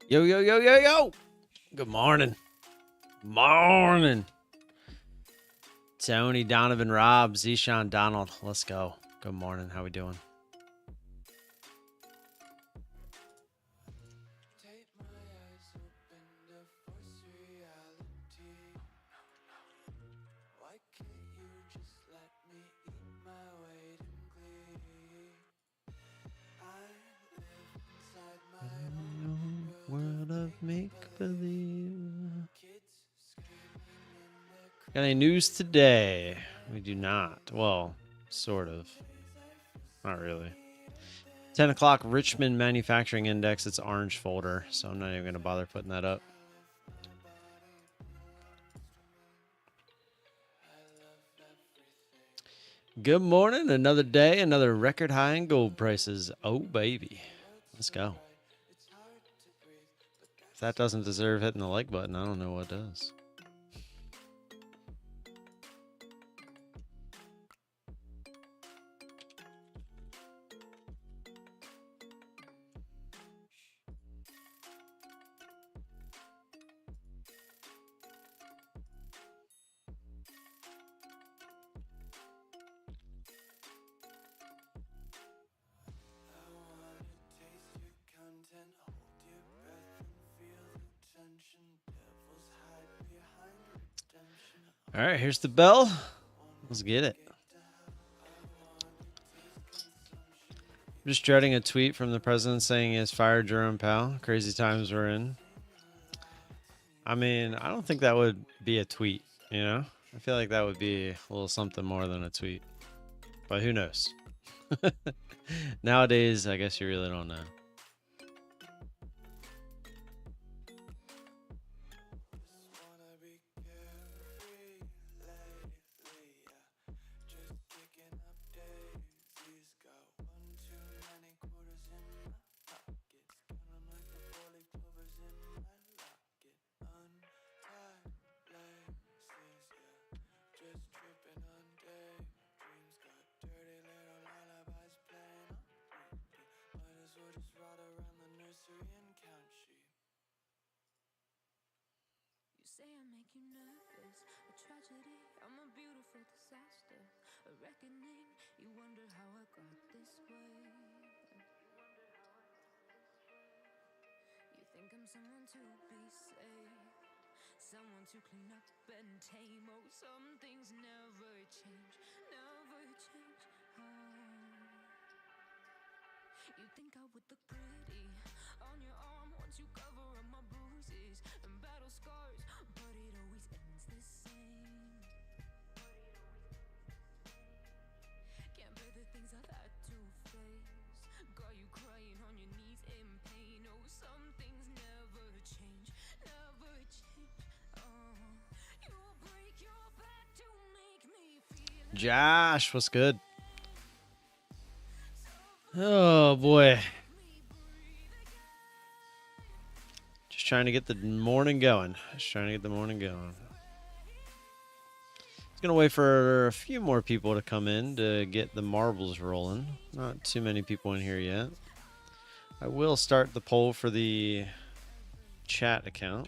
Yo, yo, yo, yo, yo. Good morning. Morning. Tony, Donovan, Rob, Zeshawn, Donald. Let's go. Good morning. How we doing? World of make-believe. Got any news today? We do not. Well, sort of. Not really. 10 o'clock Richmond Manufacturing Index. It's orange folder, so I'm not even going to bother putting that up. Good morning. Another day, another record high in gold prices. Oh, baby. Let's go. If that doesn't deserve hitting the like button, I don't know what does. All right, here's the bell. Let's get it. I'm just dreading a tweet from the president saying he has fired Jerome Powell. Crazy times we're in. I mean, I don't think that would be a tweet, you know? I feel like that would be a little something more than a tweet. But who knows? Nowadays, I guess you really don't know. Say I make you nervous, a tragedy, I'm a beautiful disaster, a reckoning, you wonder how I got this way. You think I'm someone to be safe, someone to clean up and tame. Oh, some things never change, never change. You think I would look pretty on your arm once you cover up my bruises and battle scars, but it always ends the same. Can't bear the things I've had to face, got you crying on your knees in pain. Oh, some things never change, never change. You'll break your back to make me feel. Josh, what's good? Oh, boy. Just trying to get the morning going. Going to wait for a few more people to come in to get the marbles rolling. Not too many people in here yet. I will start the poll for the chat account.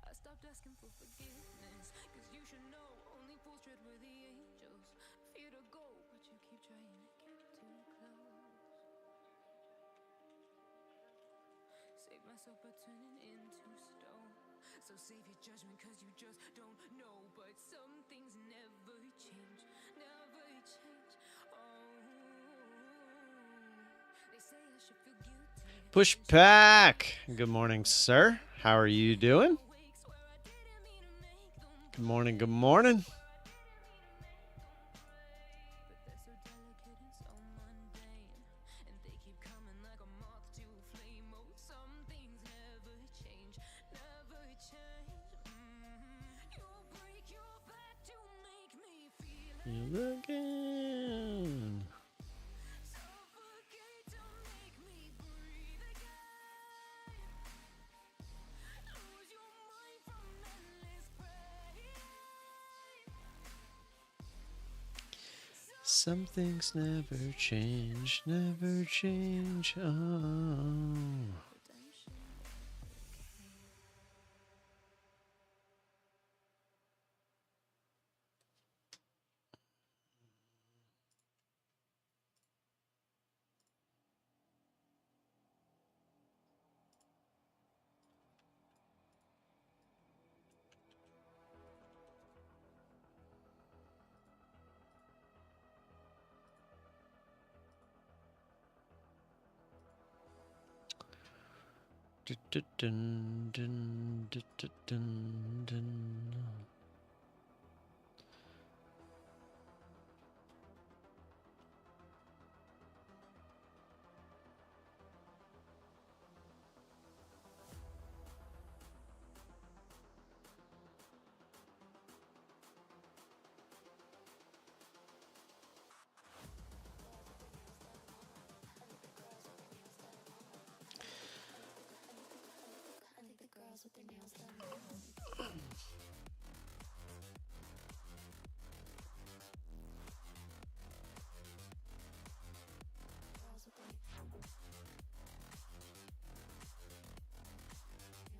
I stopped asking for forgiveness, cause you should know only fools tread where the angels fear to go, but you keep trying to get too close. Save myself by turning into stone, so save your judgment cause you just don't know. But some things never change, never change. They say I should feel guilty. Push back. Good morning, sir. How are you doing? Good morning, good morning. again. Suffocate to make me breathe again. Lose your mind from endless pain. Some things never change, never change. Oh. Redemption. Dun, dun, dun, dun, dun, dun. I think the girls with their nails done. Girls with their nails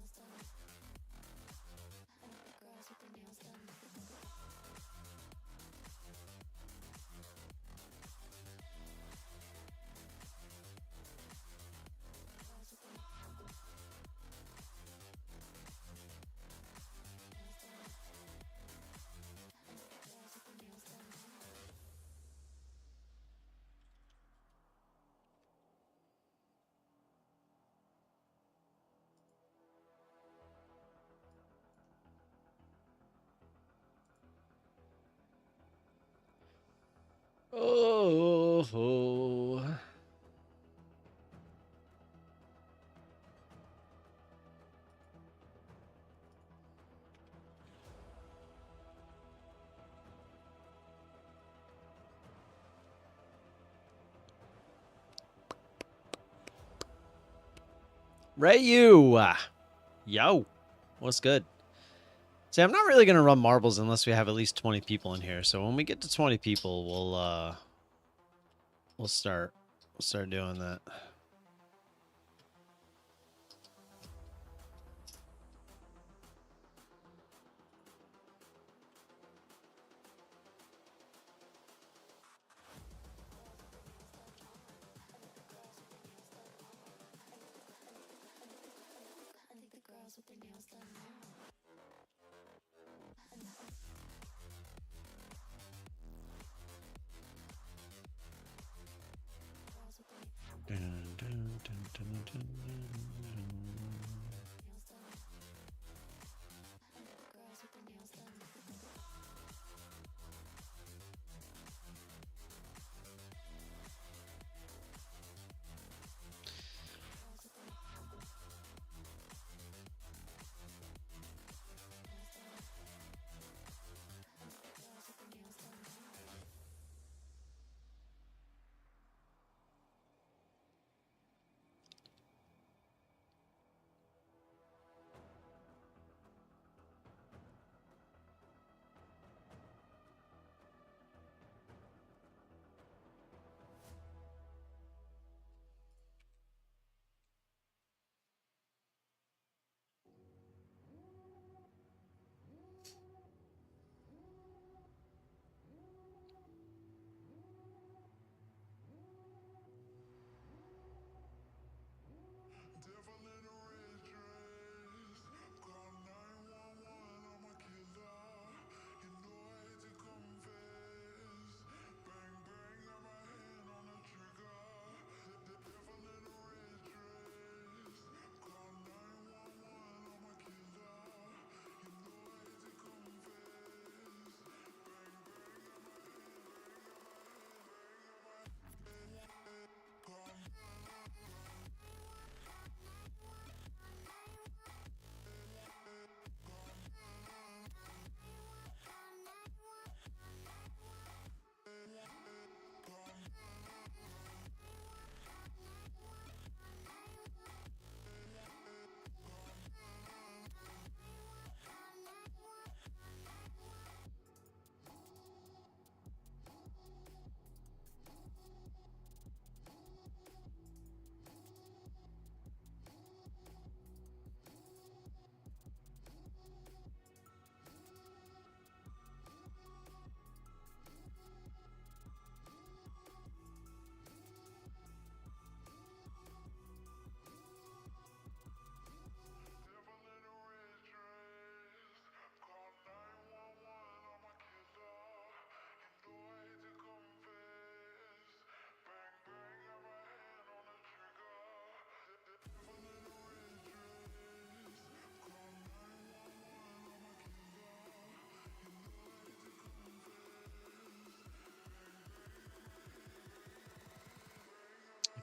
done. I think the girls with their nails done. Girls with their nails done. I think the girls with their nails done. Oh. Rayu. Yo. What's good? See, I'm not really gonna run marbles unless we have at least 20 people in here. So when we get to 20 people, we'll start doing that. I think the girls with their nails done. Girls with their Dun, dun, dun, dun, dun, dun. nails done. I think the girls with their nails done. Girls with their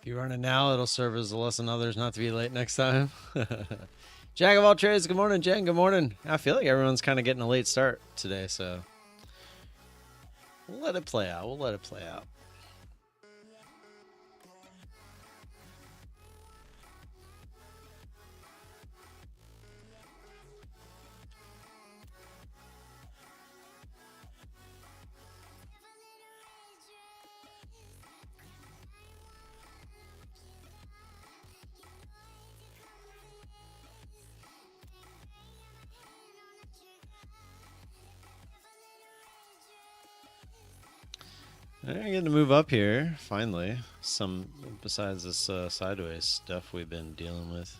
you run it now, it'll serve as a lesson others not to be late next time. Jack of all trades, good morning, Jen. Good morning. I feel like everyone's kind of getting a late start today, so we'll let it play out. We'll let it play out. I'm getting to move up here, finally. Some, besides this sideways stuff we've been dealing with.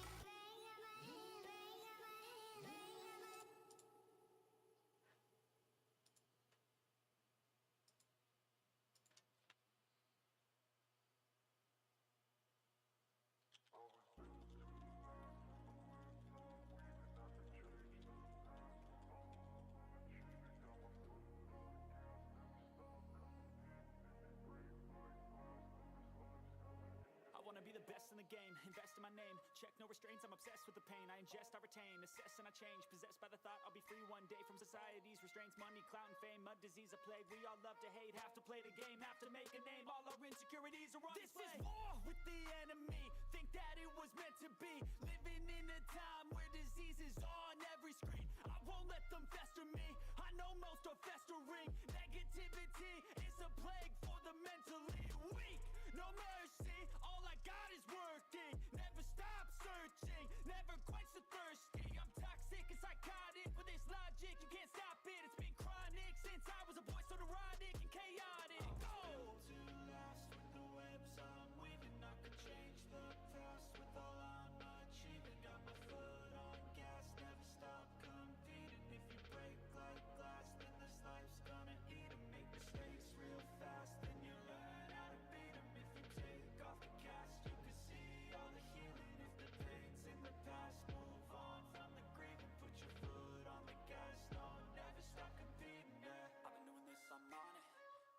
I wanna be the best in the game, invest in my name. Check no restraints, I'm obsessed with the pain. I ingest, I retain, assess and I change. Possessed by the thought I'll be free one day from society's restraints. Money, clout and fame, mud, disease, a plague. We all love to hate, have to play the game, have to make a name. All our insecurities are on display. This is war with the enemy, think that it was meant to be. Living in a time where disease is on every screen. I won't let them fester me, I know most are festering. Negativity is a plague for the mentally weak. No mercy, all I got is working. Never stop searching, never quench the thirsty. I'm toxic and psychotic, with this logic you can't stop it. It's been chronic since I was a boy, so neurotic and chaotic. Oh! To last with the webs I'm weaving, I could change the past with all I'm achieving. Got my foot on gas, never stop competing. If you break like glass, then this life's gonna eat 'em. Make mistakes real fast, then you learn how to beat 'em. If you take off the cast, you can see all the healing. If the pain's in the past, move on from the grieving. Put your foot on the gas, no, never stop competing, yeah. I've been doing this, I'm on it,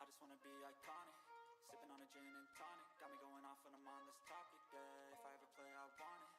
I just wanna be iconic. Sipping on a gin and tonic, got me going off when I'm on this topic, yeah. If I ever play, I want it,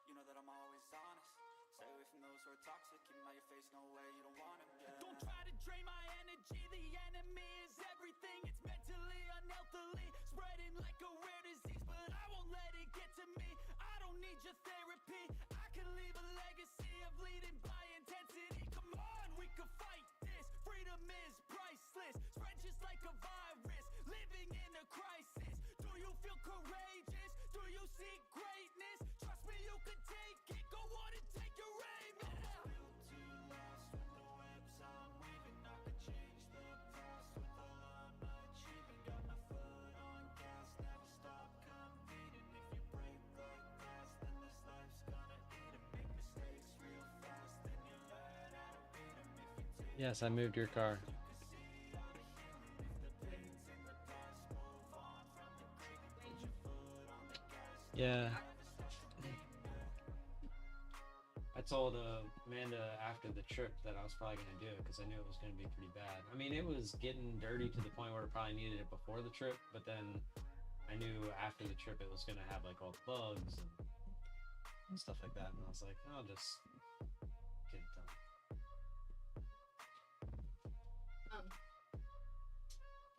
you know that I'm always honest. Stay away from those who are toxic, keep 'em out your face, no way, you don't want it, yeah. Don't try to drain my energy, the enemy is everything. It's mentally, unhealthily, spreading like a rare disease. But I won't let it get to me, I don't need your therapy. I can leave a legacy of leading by intensity. Come on, we can fight this, freedom is priceless. Spread just like a virus, living in a crisis. Do you feel courageous? Do you seek greatness? Trust me, you can take it, go on and take your aim, yeah. I was built to last with the webs I'm weaving. I could change the past with all I'm achieving. Got my foot on gas, never stop competing. If you break like glass, then this life's gonna eat 'em. Make mistakes real fast, then you learn how to beat 'em. If you take Yes, I moved your car. Yeah. I told Amanda after the trip that I was probably going to do it because I knew it was going to be pretty bad. I mean, it was getting dirty to the point where it probably needed it before the trip, but then I knew after the trip it was going to have like all the bugs and stuff like that. And I was like, I'll just get it done.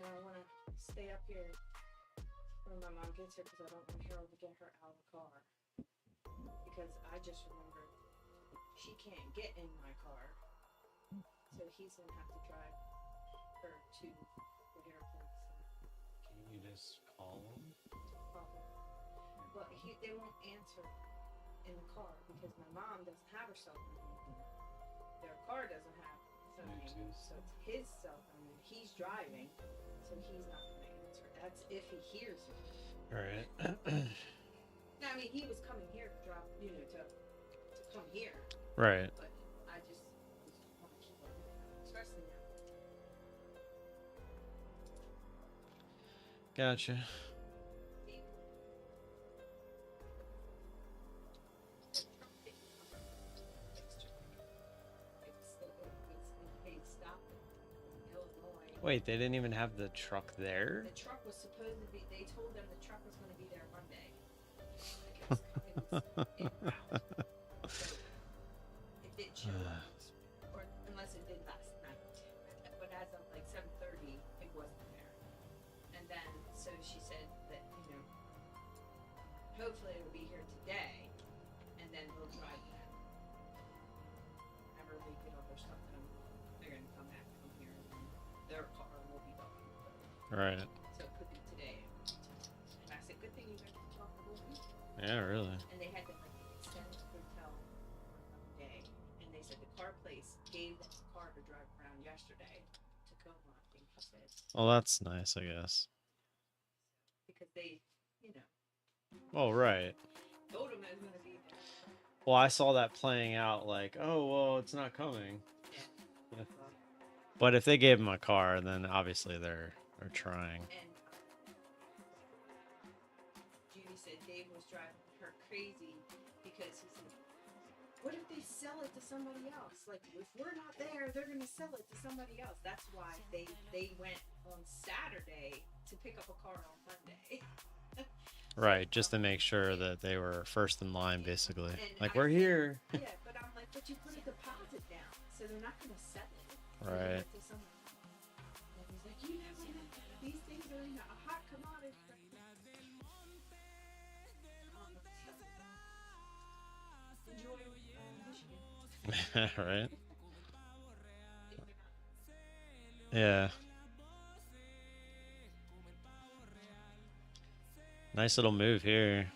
And I want to stay up here when my mom gets here because I don't want Harold to get her out of the car. Because I just remembered she can't get in my car, so he's gonna have to drive her to the airport. Can you just call them? Well, they won't answer in the car because my mom doesn't have her cell phone. Their car doesn't have cell phone, Bluetooth. so it's his cell phone. He's driving, so he's not gonna answer. That's if he hears me. All right. No, I mean, he was coming here to drop, to come here. Right. But I just want to keep up with him, especially now. Gotcha. Wait, they didn't even have the truck there? The truck was supposed to be. They told them the truck was going to be there Monday. Like it was en route. So it didn't show up, or unless it did last night. But as of like 7:30, it wasn't there. And then so she said that hopefully it'll be here today, and then they'll drive that. Whenever they get all their stuff done, they're gonna come back from here, and their car will be gone. Right. So it could be today. And I said, good thing you guys talked the whole week. Yeah, really. And they had to like extend the hotel for another day. And they said the car place gave them a car to drive around yesterday. Tacoma, I think she said. Well, that's nice, I guess. Because they, Oh, right. told them it was gonna be there. Well, I saw that playing out like, oh, well, it's not coming. Yeah. But if they gave him a car, then obviously they're trying. And Judy said Dave was driving her crazy because he said, what if they sell it to somebody else? Like, if we're not there, they're going to sell it to somebody else. That's why they went on Saturday to pick up a car on Monday. Right, just to make sure that they were first in line, basically. And Like, I we're said- here. Yeah, but I'm like, but you put a deposit down, so they're not going to sell it. They're gonna Right. give it to someone else. And he's like, you never know. These things are in a hot commodity. Enjoy Michigan. Right? Yeah. Nice little move here.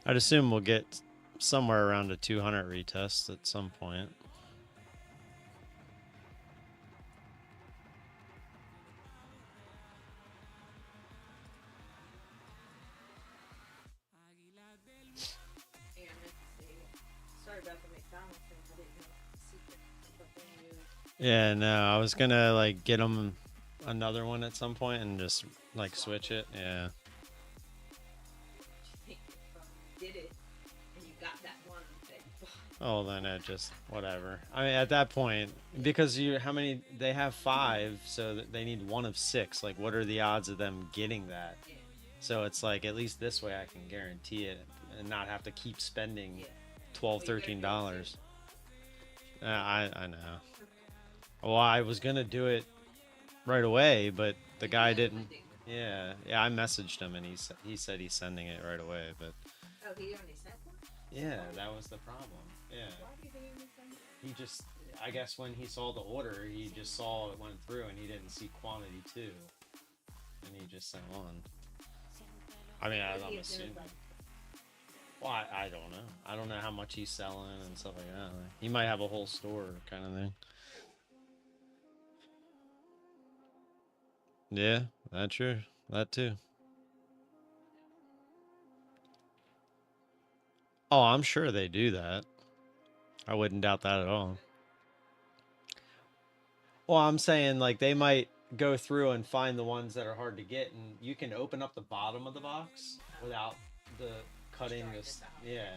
I'd assume we'll get somewhere around a 200 retest at some point. And sorry about the McDonald's thing. I didn't know the secret. I thought they knew. Yeah, no, I was gonna like get them another one at some point and just like switch it. Yeah. You think you did it, and you got that one that you bought. Oh, then it just whatever. I mean, at that point, because how many they have 5, so that they need 1 of 6. Like, what are the odds of them getting that? Yeah. So it's like at least this way I can guarantee it and not have to keep spending Yeah. $12, $13. I know. Well, I was gonna do it right away, but the guy didn't. Yeah, I messaged him and he said he's sending it right away, but Oh, he only sent one? yeah, that was the problem. Yeah, Why did he only send it? he just, I guess when he saw the order, he just saw it went through and he didn't see quantity 2, and he just sent one. I mean, Or I'm he had assuming. notified. Well, I don't know. I don't know how much he's selling and stuff like that. Like, he might have a whole store kind of thing. Yeah, that's true. That too. Oh, I'm sure they do that. I wouldn't doubt that at all. Well, I'm saying like they might go through and find the ones that are hard to get, and you can open up the bottom of the box without the cutting Drawing this. this out. Yeah,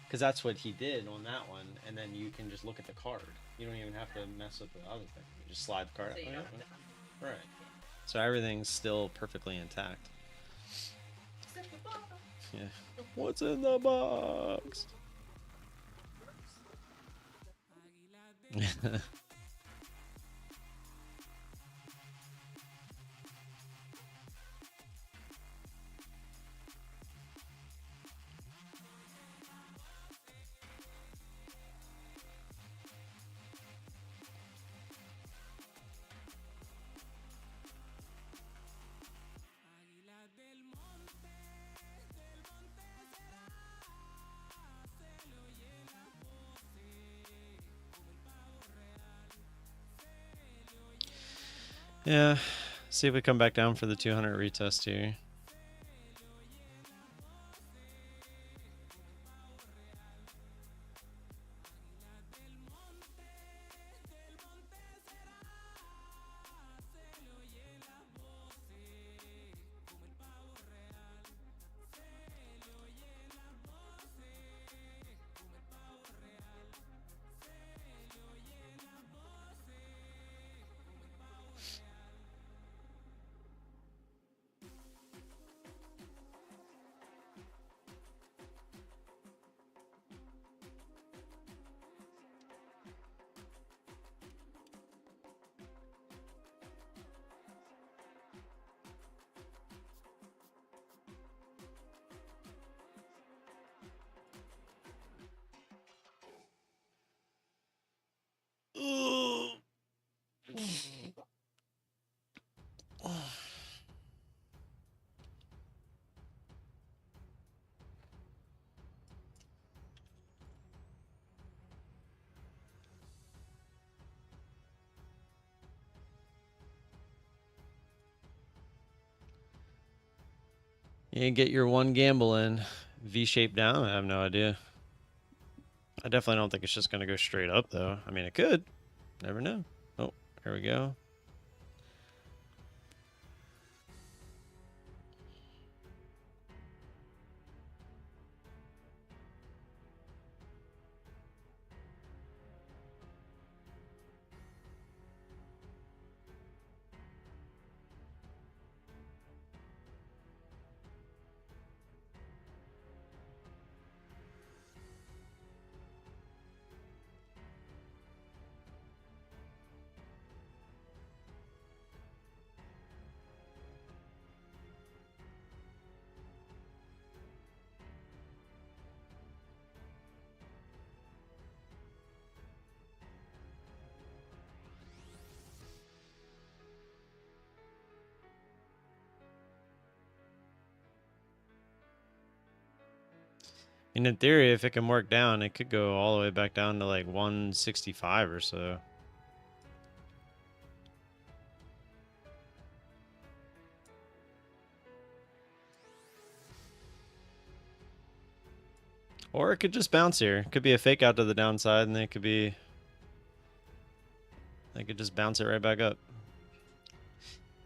because that's what he did on that one, and then you can just look at the card. You don't even have to mess with the other thing. You just slide the card. So you out. don't Oh, have yeah. to Right. So everything's still perfectly intact. Except the bottom. Yeah. What's in the box? Yeah. See if we come back down for the 200 retest here. You get your one gamble in. V-shape down? I have no idea. I definitely don't think it's just going to go straight up, though. I mean, it could. Never know. Oh, here we go. And in theory, if it can work down, it could go all the way back down to like 165 or so. Or it could just bounce here. It could be a fake out to the downside, and then it could be... They could just bounce it right back up.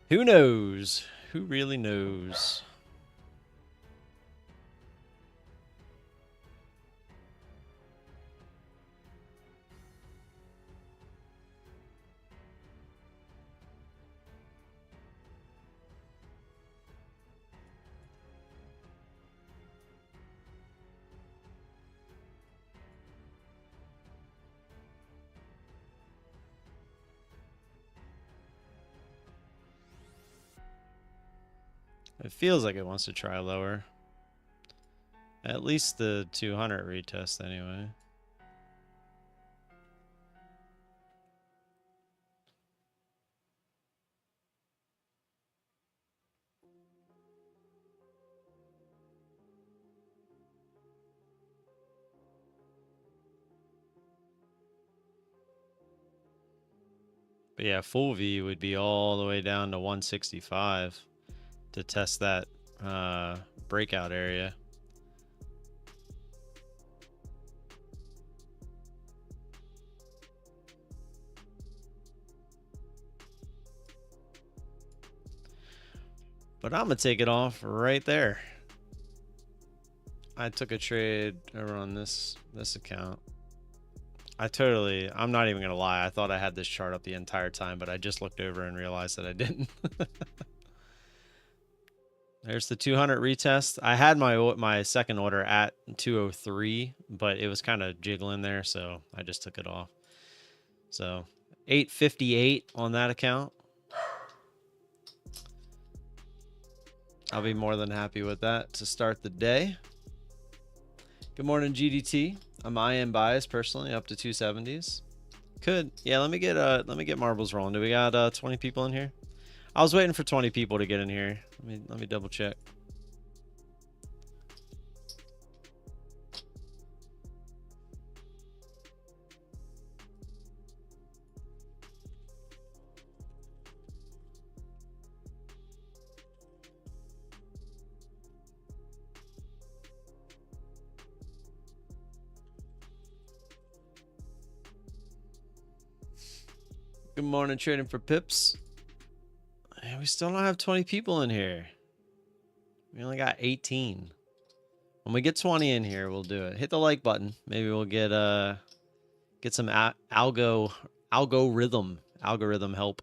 Who knows? Who really knows? It feels like it wants to try lower. At least the 200 retest anyway. But yeah, full V would be all the way down to 165 to test that breakout area. But I'm going to take it off right there. I took a trade over on this account. I'm not even going to lie. I thought I had this chart up the entire time, but I just looked over and realized that I didn't. There's the 200 retest. I had my second order at 203, but it was kind of jiggling there, so I just took it off. So 858 on that account. I'll be more than happy with that to start the day. Good morning, GDT. I'm IM biased personally up to 270s. Could, yeah. Let me get marbles rolling. Do we got 20 people in here? I was waiting for 20 people to get in here. Let me double check. Good morning, trading for pips. And we still don't have 20 people in here. We only got 18. When we get 20 in here, we'll do it. Hit the like button. Maybe we'll get some algorithm help.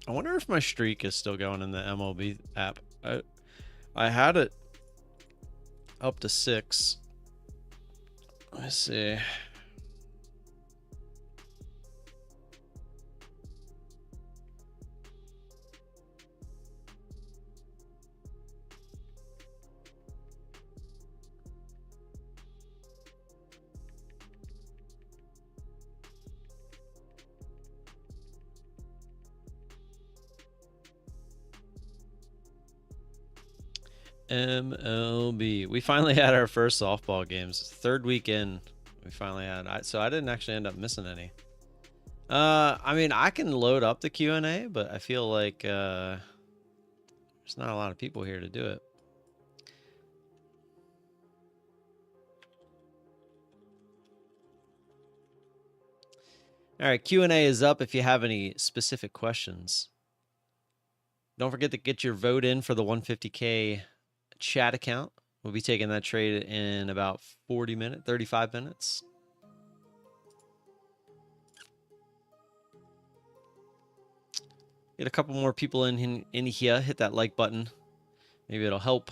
I wonder if my streak is still going in the MLB app. I had it up to 6. Let's see. MLB. We finally had our first softball games. Third weekend we finally had. So I didn't actually end up missing any. I mean, I can load up the Q&A, but I feel like there's not a lot of people here to do it. All right, Q&A is up if you have any specific questions. Don't forget to get your vote in for the 150K chat account. We'll be taking that trade in about 35 minutes. Get a couple more people in here. Hit that like button. Maybe it'll help.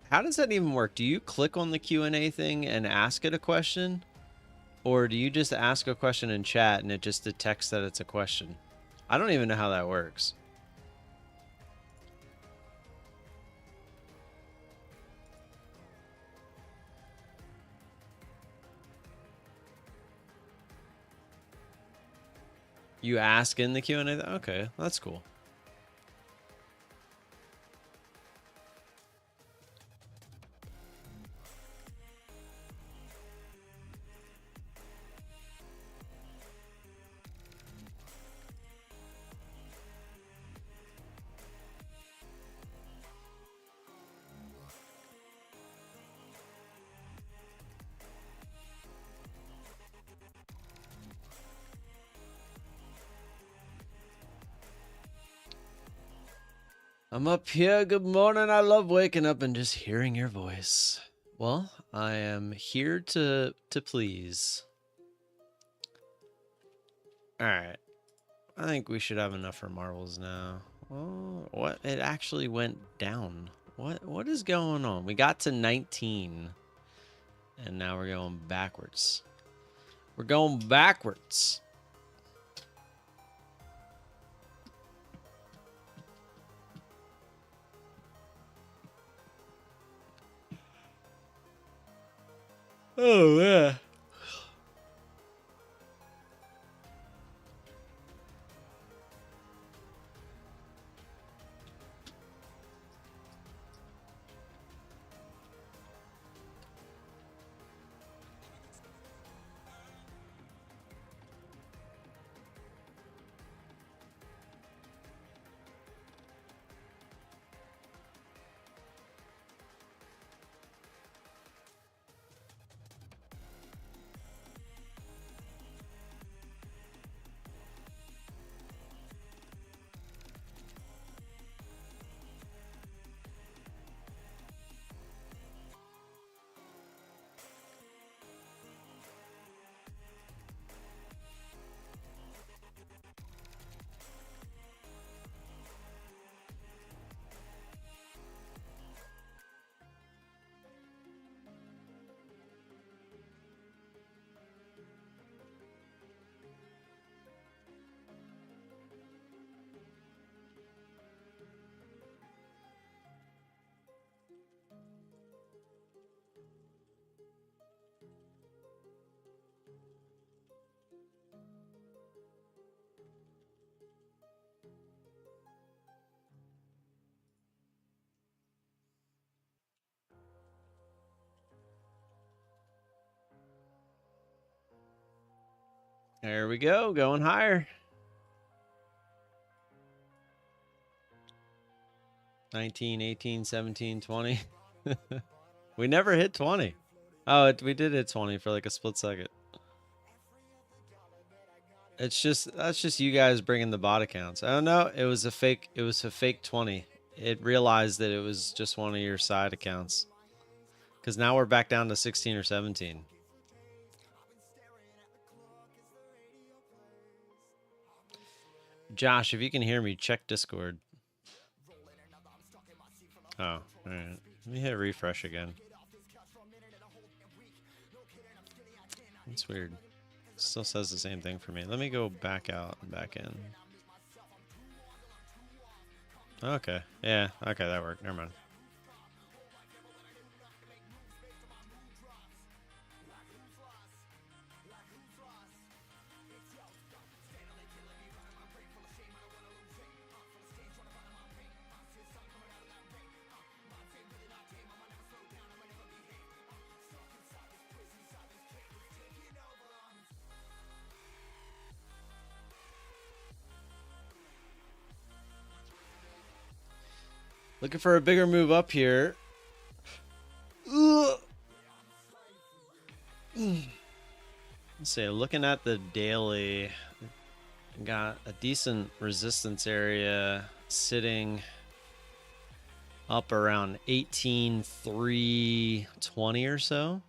How does that even work? Do you click on the Q&A thing and ask it a question? Or do you just ask a question in chat and it just detects that it's a question? I don't even know how that works. You ask in the Q&A? Okay, that's cool. I'm up here. Good morning. I love waking up and just hearing your voice. Well, I am here to please. All right. I think we should have enough for marbles now. Oh, what? It actually went down. What is going on? We got to 19. And now we're going backwards. We're going backwards. Oh, yeah. There we go, going higher. 19, 18, 17, 20. We never hit 20. Oh, we did hit 20 for like a split second. That's just you guys bringing the bot accounts. I don't know. It was a fake 20. It realized that it was just one of your side accounts. Because now we're back down to 16 or 17. Josh, if you can hear me, check Discord. Oh, all right. Let me hit refresh again. That's weird. Still says the same thing for me. Let me go back out and back in. Okay. Yeah. Okay, that worked. Never mind. Looking for a bigger move up here. Ugh. Let's see, looking at the daily, got a decent resistance area sitting up around 18,320 or so.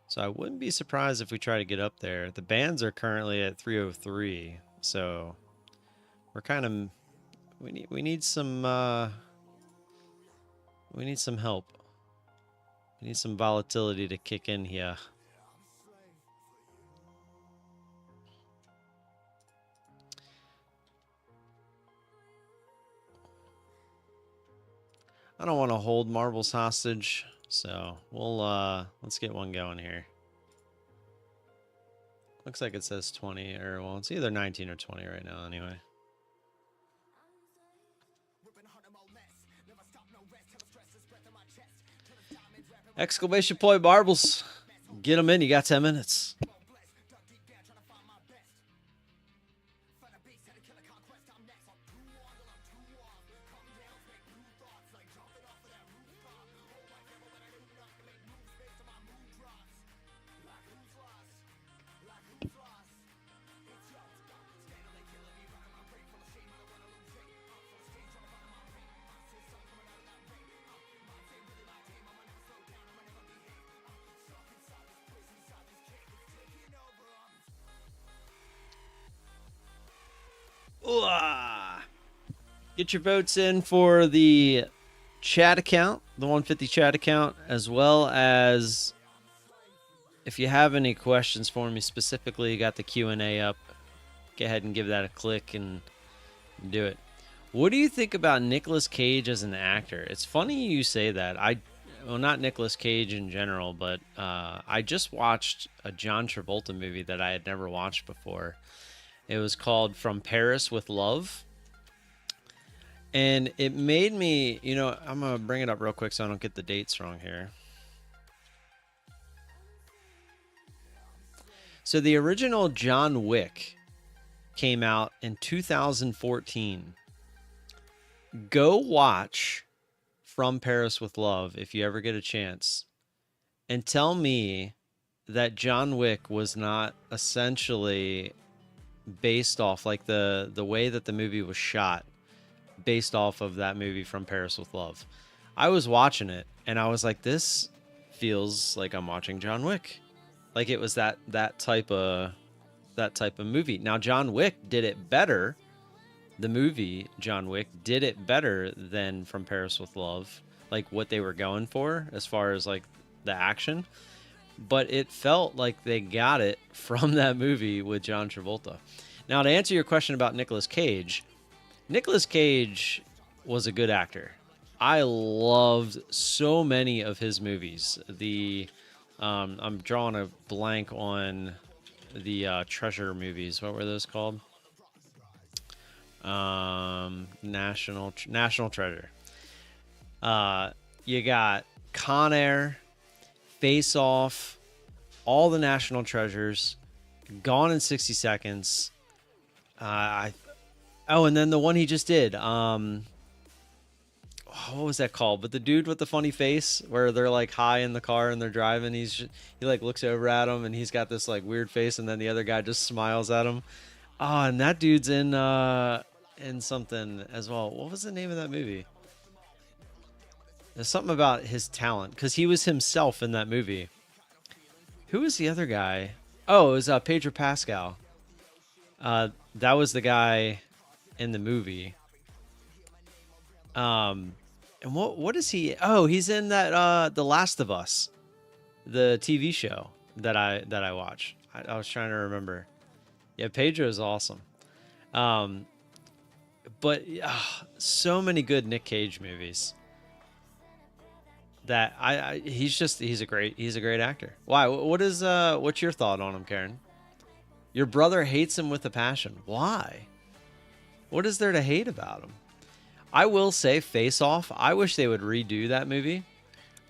So I wouldn't be surprised if we try to get up there. The bands are currently at 303, so we're kind of we need some help. We need some volatility to kick in here. I don't want to hold marbles hostage, so we'll let's get one going here. Looks like it says 20, or well, it's either 19 or 20 right now anyway. Exclamation point marbles. Get them in, you got 10 minutes. Get your votes in for the chat account, the 150 chat account, as well as if you have any questions for me specifically, you got the Q&A up. Go ahead and give that a click and do it. What do you think about Nicolas Cage as an actor? It's funny you say that. Well, not Nicolas Cage in general, but I just watched a John Travolta movie that I had never watched before. It was called From Paris with Love. And it made me, you know, I'm going to bring it up real quick so I don't get the dates wrong here. So the original John Wick came out in 2014. Go watch From Paris with Love if you ever get a chance. And tell me that John Wick was not essentially based off, like the way that the movie was shot, based off of that movie From Paris with Love. I was watching it and I was like, this feels like I'm watching John Wick. Like it was that type of movie. Now John Wick did it better. The movie John Wick did it better than From Paris with Love, like what they were going for as far as like the action. But it felt like they got it from that movie with John Travolta. Now to answer your question about Nicolas Cage was a good actor. I loved so many of his movies. I'm drawing a blank on the treasure movies. What were those called? National Treasure. You got Con Air, Face Off, all the National Treasures, Gone in 60 Seconds. And then the one he just did. What was that called? But the dude with the funny face, where they're like high in the car and they're driving. He like looks over at him and he's got this like weird face, and then the other guy just smiles at him. Oh, and that dude's in something as well. What was the name of that movie? There's something about his talent because he was himself in that movie. Who was the other guy? Oh, it was Pedro Pascal. That was the guy in the movie. And what is he? Oh, he's in that The Last of Us, the TV show that I watch. I was trying to remember. Yeah, Pedro is awesome. Um, but so many good Nick Cage movies that he's a great actor. Why? What's your thought on him, Karen? Your brother hates him with a passion. Why? What is there to hate about him? I will say Face Off. I wish they would redo that movie.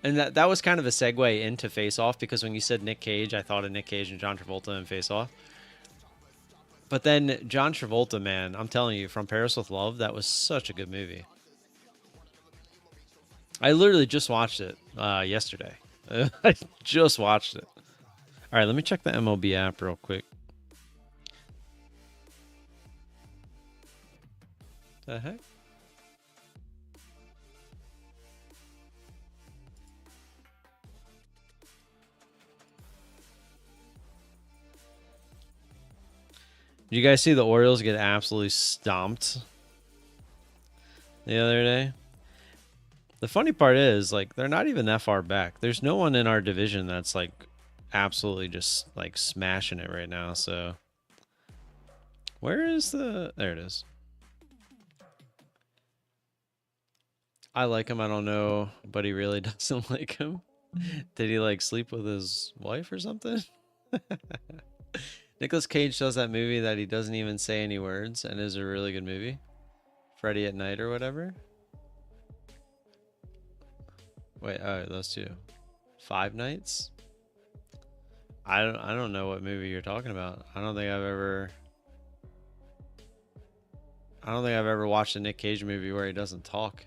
And that was kind of a segue into Face Off, because when you said Nick Cage, I thought of Nick Cage and John Travolta in Face Off. But then John Travolta, man, I'm telling you, From Paris with Love, that was such a good movie. I literally just watched it yesterday. I just watched it. All right, let me check the MLB app real quick. The heck? Did you guys see the Orioles get absolutely stomped the other day? The funny part is, like, they're not even that far back. There's no one in our division that's like absolutely just like smashing it right now. So where is the? There it is. I like him. I don't know, but he really doesn't like him. Did he like sleep with his wife or something? Nicolas Cage does that movie that he doesn't even say any words and is a really good movie. Freddy at Night or whatever. Wait, oh, those two. Five Nights? I don't know what movie you're talking about. I don't think I've ever watched a Nick Cage movie where he doesn't talk.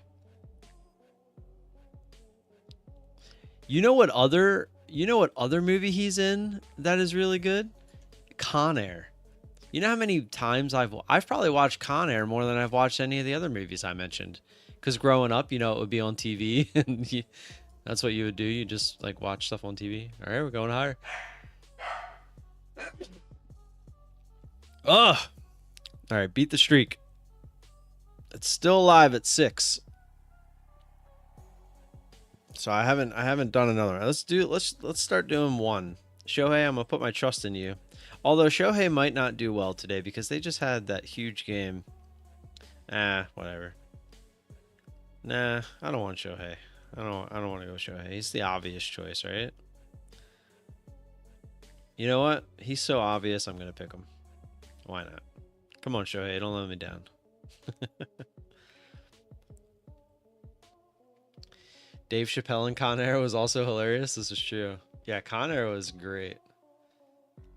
You know what other movie he's in that is really good? Con Air. You know how many times I've probably watched Con Air more than I've watched any of the other movies I mentioned. Because growing up, it would be on TV, and that's what you would do. You just like watch stuff on TV. All right, we're going higher. Ugh. All right, beat the streak. It's still alive at 6. So I haven't done another one. Let's start doing one. Shohei, I'm gonna put my trust in you. Although Shohei might not do well today because they just had that huge game. Whatever. Nah, I don't want Shohei. I don't want to go Shohei. He's the obvious choice, right? You know what? He's so obvious, I'm gonna pick him. Why not? Come on, Shohei, don't let me down. Dave Chappelle and Con Air was also hilarious. This is true. Yeah, Con Air was great.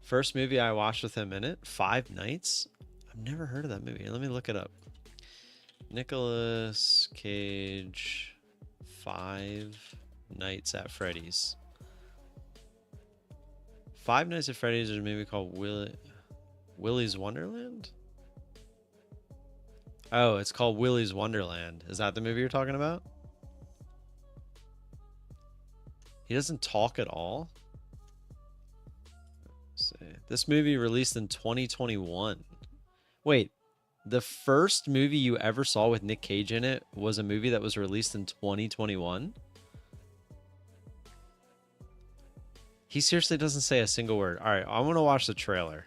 First movie I watched with him in it, Five Nights. I've never heard of that movie. Let me look it up. Nicolas Cage, Five Nights at Freddy's. Five Nights at Freddy's is a movie called Willy's Wonderland? Oh, it's called Willy's Wonderland. Is that the movie you're talking about? He doesn't talk at all? Let's see. This movie released in 2021. Wait, the first movie you ever saw with Nick Cage in it was a movie that was released in 2021? He seriously doesn't say a single word. All right, I want to watch the trailer.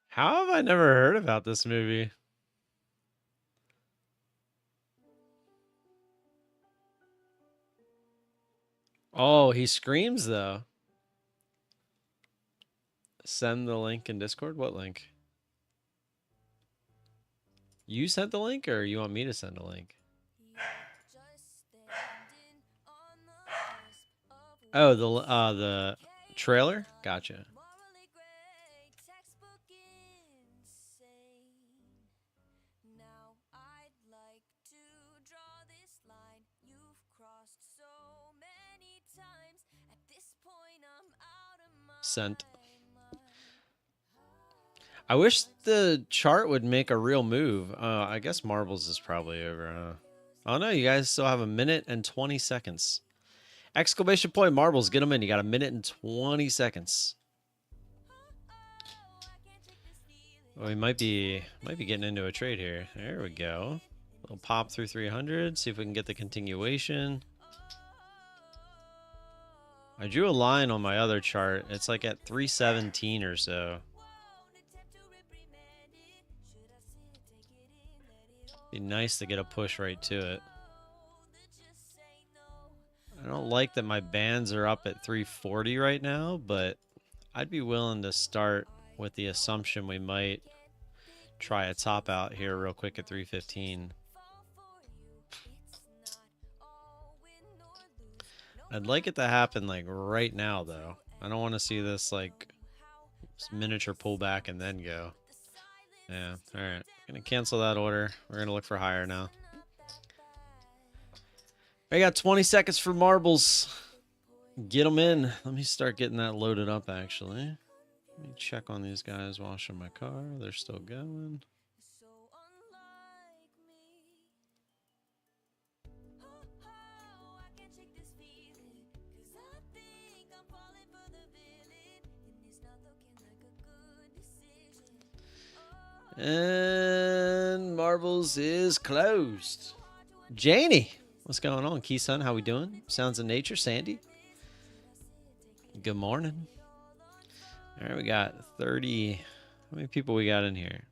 How have I never heard about this movie? Oh, he screams though. Send the link in Discord? What link? You sent the link or you want me to send a link? Oh, the trailer? Gotcha. descent. I wish the chart would make a real move. I guess marbles is probably over, huh? Oh no, you guys still have a minute and 20 seconds. Exclamation point marbles, get them in. You got a minute and 20 seconds. Well, we might be getting into a trade here. There we go. We'll pop through 300, see if we can get the continuation. I drew a line on my other chart. It's like at 317 or so. Be nice to get a push right to it. I don't like that my bands are up at 340 right now, but I'd be willing to start with the assumption we might try a top out here real quick at 315. I'd like it to happen like right now though. I don't want to see this like miniature pullback and then go. Yeah, all right. Gonna cancel that order. We're gonna look for higher now. I got 20 seconds for marbles. Get them in. Let me start getting that loaded up actually. Let me check on these guys washing my car. They're still going. And marbles is closed. Janie, what's going on? Keyson, how we doing? Sounds of Nature, Sandy. Good morning. All right, we got 30. How many people we got in here?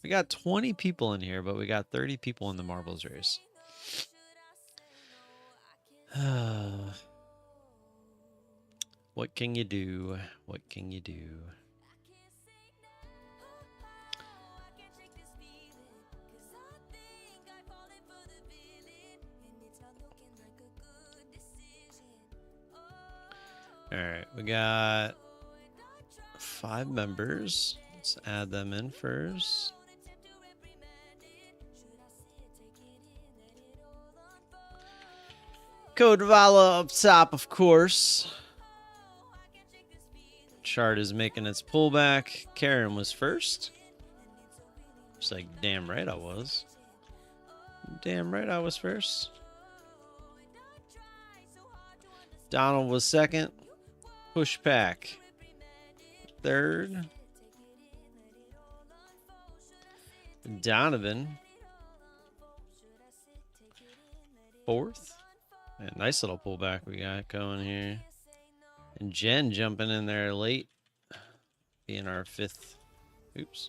We got 20 people in here, but we got 30 people in the marbles race. What can you do? What can you do? All right, we got 5 members. Let's add them in first. Code Vala up top, of course. Chart is making its pullback. Karen was first. It's like, damn right I was. Damn right I was first. Donald was second. Pushback. Third. Donovan. Fourth. Yeah, nice little pullback we got going here. And Jen jumping in there late. Being our 5th. Oops.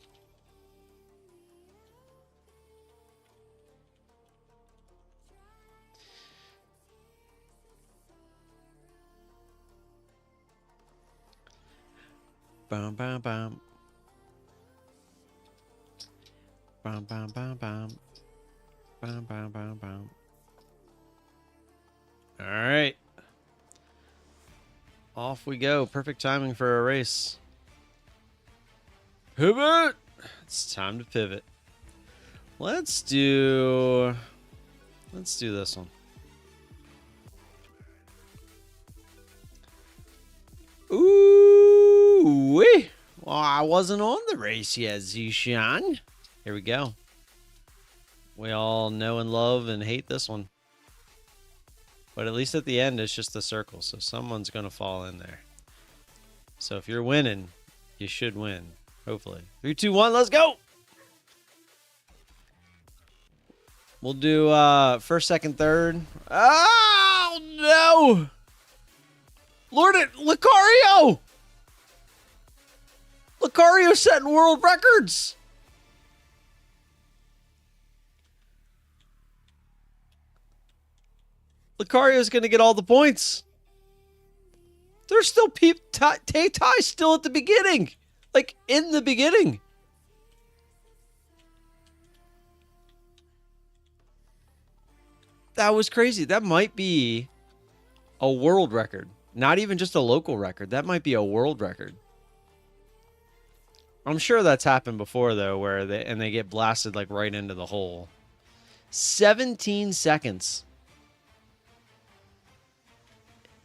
Bam, bam, bam. Bam, bam, bam, bam. Bam, bam, bam, bam. All right. Off we go. Perfect timing for a race. Pivot! It's time to pivot. Let's do this one. Ooh-wee. Well, I wasn't on the race yet, Zishan. Here we go. We all know and love and hate this one. But at least at the end, it's just a circle. So someone's going to fall in there. So if you're winning, you should win. Hopefully. 3, 2, 1, let's go. We'll do first, second, third. Oh, no. Lord, Lucario! Lucario setting world records! Lucario's going to get all the points. There's still Tay-Tay still at the beginning. Like, in the beginning. That was crazy. That might be a world record. Not even just a local record. That might be a world record. I'm sure that's happened before, though, where they get blasted, like, right into the hole. 17 seconds.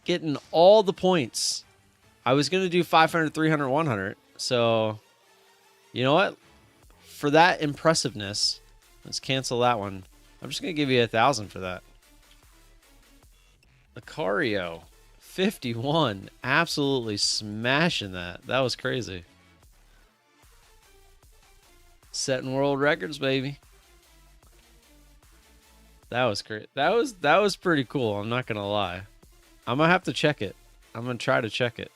Getting all the points. I was going to do 500, 300, 100. So, you know what? For that impressiveness, let's cancel that one. I'm just going to give you 1,000 for that. Lucario, 51. Absolutely smashing that. That was crazy. Setting world records, baby. That was great. That was pretty cool. I'm not going to lie. I'm going to have to check it. I'm going to try to check it.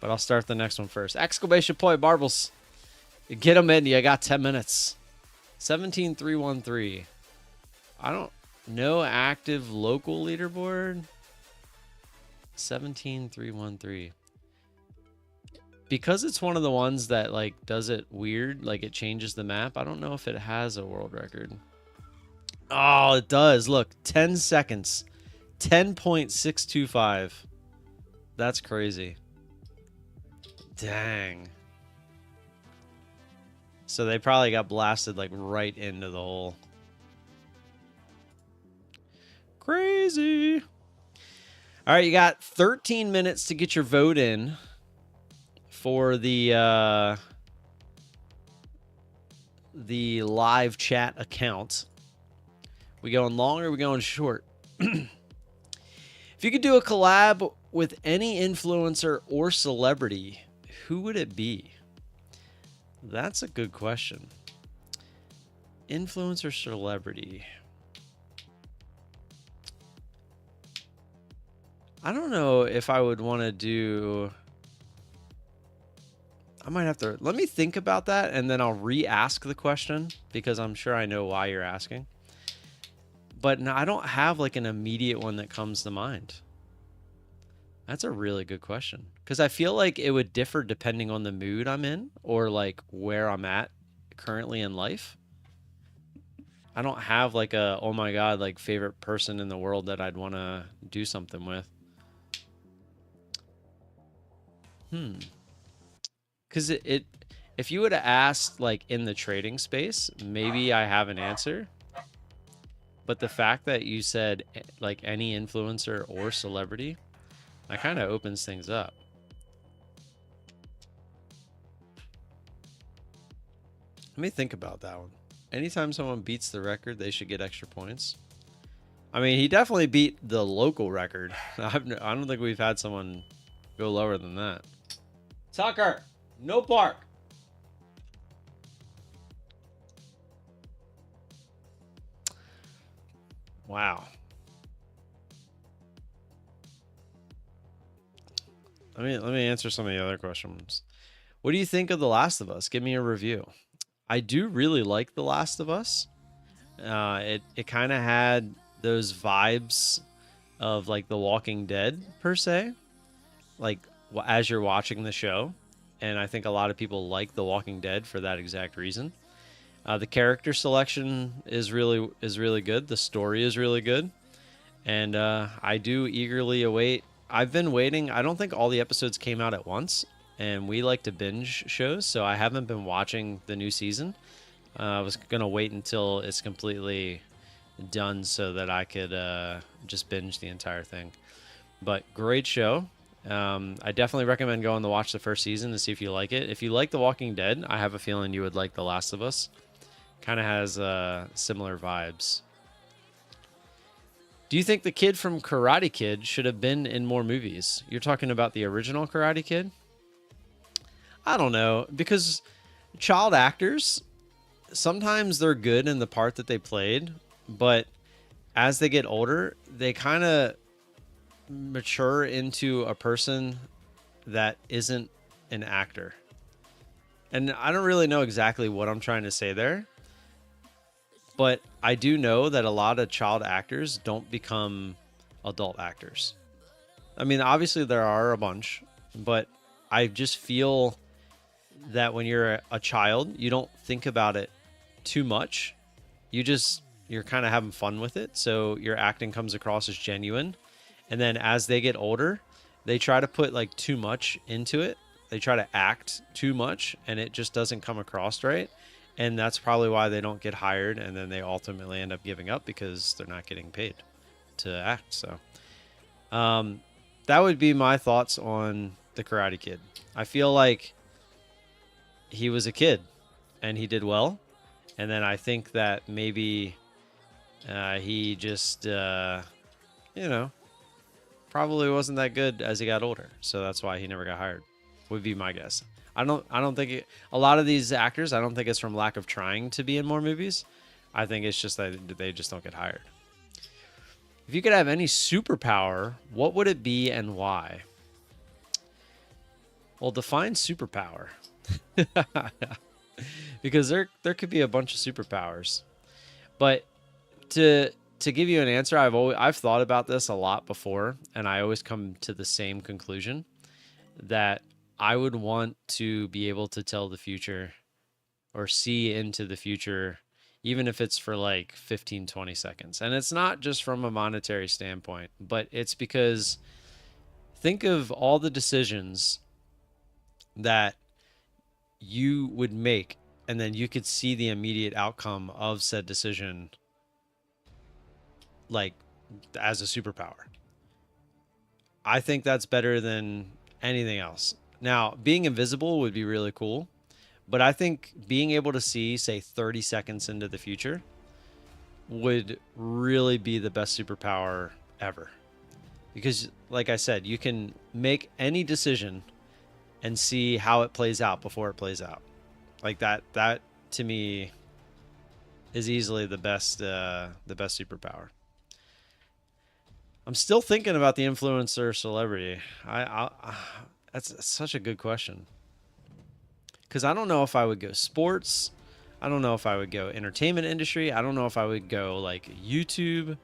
But I'll start the next one first. Exclamation point, Marbles. Get them in. You got 10 minutes. 17313. I don't know. Active local leaderboard. 17313. Because it's one of the ones that like does it weird, like it changes the map. I don't know if it has a world record. Oh, it does. Look, 10 seconds. 10.625. That's crazy. Dang. So they probably got blasted like right into the hole. Crazy. All right, you got 13 minutes to get your vote in for the live chat account. We going long or we going short? If you could do a collab with any influencer or celebrity, who would it be? That's a good question. Influencer, celebrity. I don't know if I would want to do... I might have to... Let me think about that, and then I'll re-ask the question, because I'm sure I know why you're asking. But no, I don't have like an immediate one that comes to mind. That's a really good question. Because I feel like it would differ depending on the mood I'm in or like where I'm at currently in life. I don't have like a, oh my God, like favorite person in the world that I'd want to do something with. Because if you would have asked like in the trading space, maybe I have an answer. But the fact that you said like any influencer or celebrity, that kind of opens things up. Let me think about that one. Anytime someone beats the record, they should get extra points. I mean, he definitely beat the local record. I don't think we've had someone go lower than that. Tucker, no bark. Wow. Let me answer some of the other questions. What do you think of The Last of Us? Give me a review. I do really like The Last of Us. It kind of had those vibes of like The Walking Dead per se, like as you're watching the show. And I think a lot of people like The Walking Dead for that exact reason. The character selection is really good. The story is really good. And I do eagerly await. I've been waiting. I don't think all the episodes came out at once. And we like to binge shows. So I haven't been watching the new season. I was going to wait until it's completely done so that I could just binge the entire thing. But great show. I definitely recommend going to watch the first season to see if you like it. If you like The Walking Dead, I have a feeling you would like The Last of Us. Kind of has similar vibes. Do you think the kid from Karate Kid should have been in more movies? You're talking about the original Karate Kid? I don't know, because child actors, sometimes they're good in the part that they played, but as they get older, they kind of mature into a person that isn't an actor. And I don't really know exactly what I'm trying to say there, but I do know that a lot of child actors don't become adult actors. I mean, obviously there are a bunch, but I just feel that when you're a child, you don't think about it too much. You're kind of having fun with it. So your acting comes across as genuine. And then as they get older, they try to put like too much into it. They try to act too much and it just doesn't come across right. And that's probably why they don't get hired. And then they ultimately end up giving up because they're not getting paid to act. So that would be my thoughts on the Karate Kid. I feel like he was a kid and he did well. And then I think that maybe he just, probably wasn't that good as he got older. So that's why he never got hired. Would be my guess. I don't think a lot of these actors, I don't think it's from lack of trying to be in more movies. I think it's just that they just don't get hired. If you could have any superpower, what would it be and why? Well, define superpower. Because there could be a bunch of superpowers. But to give you an answer, I've thought about this a lot before, and I always come to the same conclusion that I would want to be able to tell the future or see into the future, even if it's for like 15, 20 seconds. And it's not just from a monetary standpoint, but it's because think of all the decisions that you would make, and then you could see the immediate outcome of said decision, like as a superpower. I think that's better than anything else. Now, being invisible would be really cool, but I think being able to see, say, 30 seconds into the future would really be the best superpower ever. Because, like I said, you can make any decision and see how it plays out before it plays out. Like that to me is easily the best superpower. I'm still thinking about the influencer celebrity. That's such a good question. Because I don't know if I would go sports. I don't know if I would go entertainment industry. I don't know if I would go like YouTube.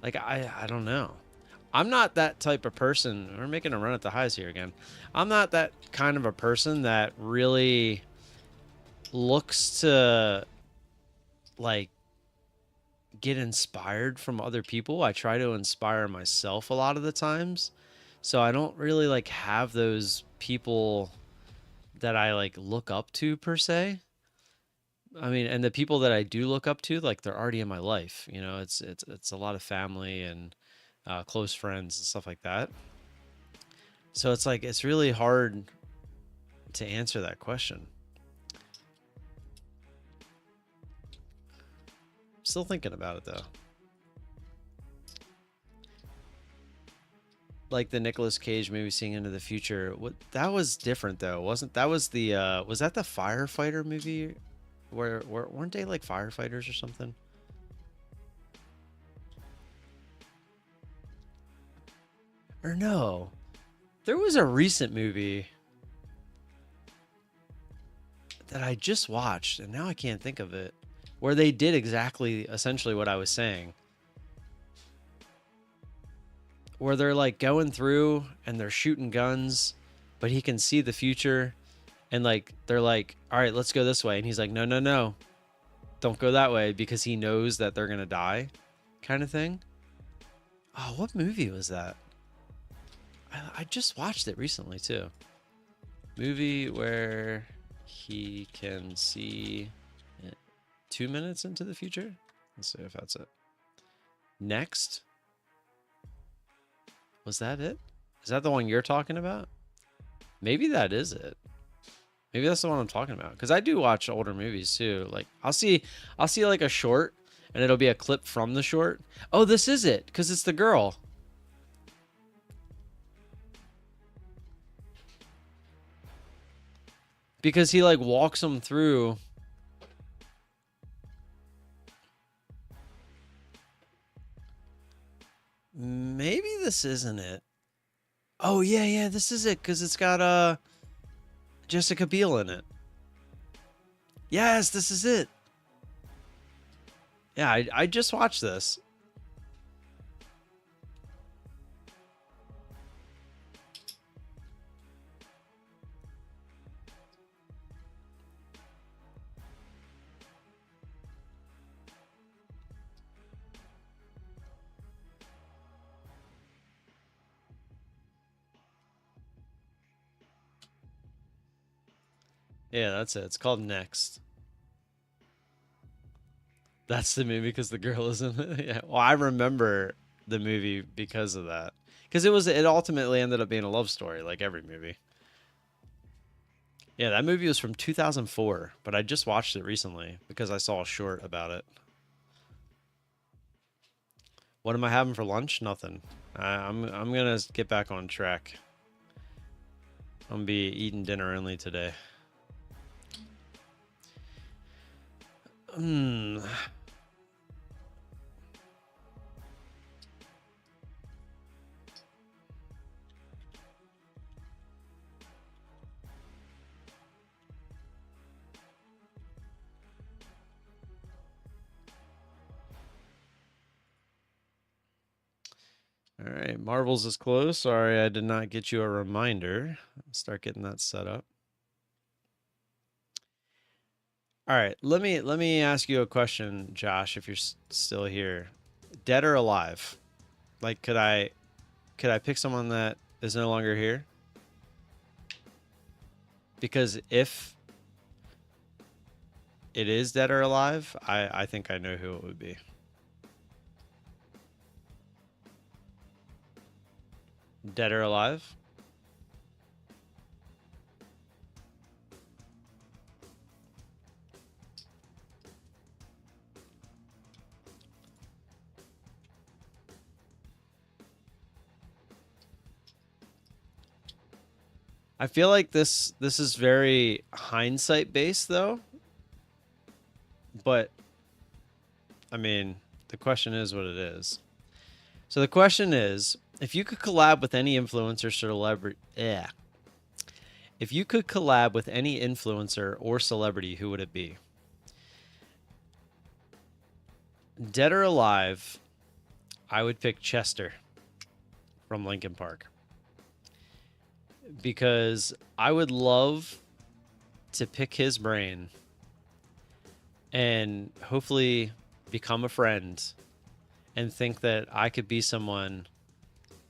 Like I don't know. I'm not that type of person. We're making a run at the highs here again. I'm not that kind of a person that really looks to like get inspired from other people. I try to inspire myself a lot of the times. So I don't really like have those people that I like look up to per se. I mean, and the people that I do look up to, like they're already in my life. You know, it's a lot of family and close friends and stuff like that. So it's like it's really hard to answer that question. Still thinking about it though. Like the Nicolas Cage movie, Seeing Into the Future. What that was different though, wasn't that? Was the was that the firefighter movie? Where weren't they like firefighters or something? Or no, there was a recent movie that I just watched and now I can't think of it, where they did exactly essentially what I was saying. Where they're like going through and they're shooting guns, but he can see the future, and like they're like, all right, let's go this way, and he's like, no, no, no, don't go that way, because he knows that they're gonna die, kind of thing. Oh, what movie was that? I just watched it recently too. Movie where he can see 2 minutes into the future. Let's see if that's it. Next. Was that it? Is that the one you're talking about? Maybe that is it. Maybe that's the one I'm talking about. Because I do watch older movies too. Like I'll see like a short, and it'll be a clip from the short. Oh, this is it, because it's the girl. Because he like walks them through. Maybe this isn't it. Oh yeah, this is it, because it's got Jessica Biel in it. Yes, this is it. Yeah, I just watched this. Yeah, that's it. It's called Next. That's the movie because the girl is in it. Yeah. Well, I remember the movie because of that. Because it ultimately ended up being a love story, like every movie. Yeah, that movie was from 2004, but I just watched it recently because I saw a short about it. What am I having for lunch? Nothing. I'm gonna get back on track. I'm gonna be eating dinner only today. Hmm. All right, Marbles is closed. Sorry, I did not get you a reminder. Start getting that set up. All right, let me ask you a question, Josh, if you're still here. Dead or alive? Like, could I pick someone that is no longer here? Because if it is dead or alive, I think I know who it would be. Dead or alive? I feel like this is very hindsight based though. But I mean, the question is what it is. So the question is, if you could collab with any influencer celebrity, if you could collab with any influencer or celebrity, who would it be? Dead or alive, I would pick Chester from Linkin Park. Because I would love to pick his brain and hopefully become a friend and think that I could be someone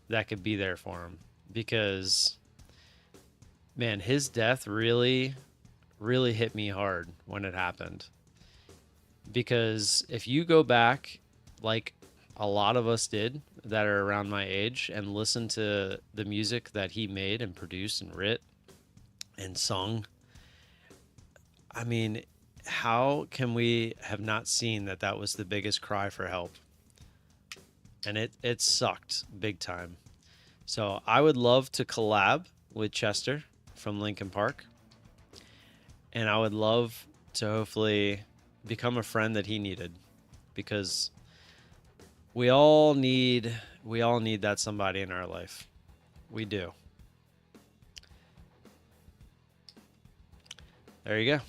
that could be there for him. Because, man, his death really, really hit me hard when it happened. Because if you go back, like a lot of us did that are around my age, and listen to the music that he made and produced and writ and sung, I mean, how can we have not seen that that was the biggest cry for help? And it sucked big time. So I would love to collab with Chester from Linkin Park. And I would love to hopefully become a friend that he needed, because we all need that somebody in our life. We do. There you go.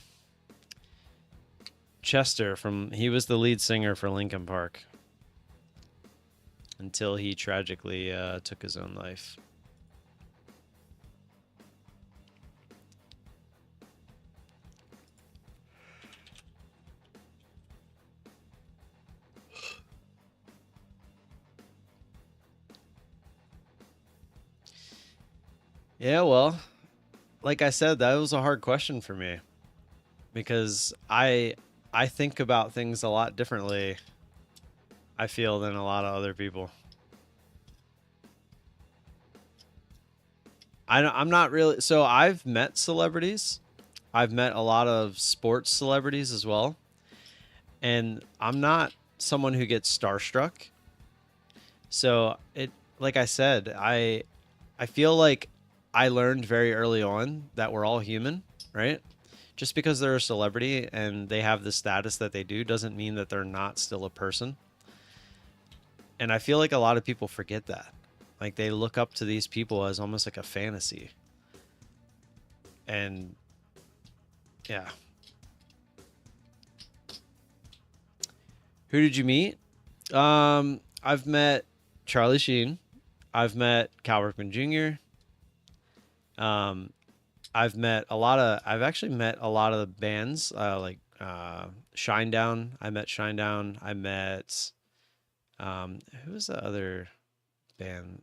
Chester he was the lead singer for Linkin Park until he tragically took his own life. Yeah, well, like I said, that was a hard question for me, because I think about things a lot differently, I feel, than a lot of other people. I'm not really, so I've met celebrities. I've met a lot of sports celebrities as well. And I'm not someone who gets starstruck. So like I said, I feel like I learned very early on that we're all human, right? Just because they're a celebrity and they have the status that they do doesn't mean that they're not still a person. And I feel like a lot of people forget that. Like, they look up to these people as almost like a fantasy. And yeah. Who did you meet? I've met Charlie Sheen. I've met Cal Ripken Jr. I've actually met a lot of the bands, like Shinedown. I met Shinedown. I met, who was the other band?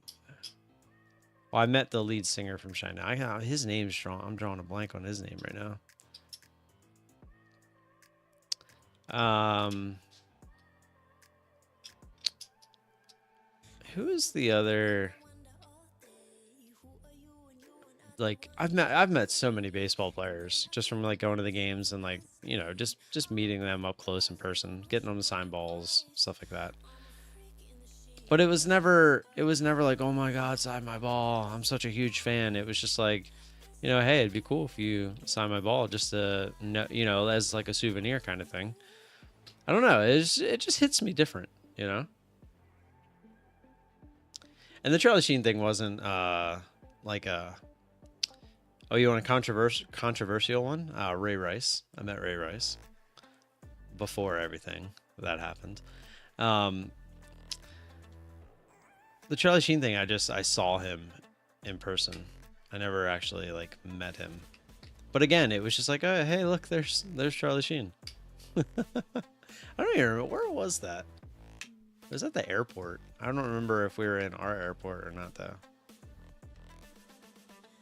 Well, I met the lead singer from Shinedown. His name's strong. I'm drawing a blank on his name right now. Who is the other? like I've met so many baseball players just from like going to the games and like, you know, just meeting them up close in person, getting them to sign balls, stuff like that. But it was never like, oh my God, sign my ball, I'm such a huge fan. It was just like, you know, hey, it'd be cool if you sign my ball just to know, you know, as like a souvenir kind of thing. I don't know, it just hits me different, you know. And the Charlie Sheen thing wasn't like a, oh, you want a controversial one? Ray Rice. I met Ray Rice before everything that happened. The Charlie Sheen thing, I saw him in person. I never actually like met him. But again, it was just like, oh, hey, look, there's Charlie Sheen. I don't even remember, where was that? It was at the airport. I don't remember if we were in our airport or not though.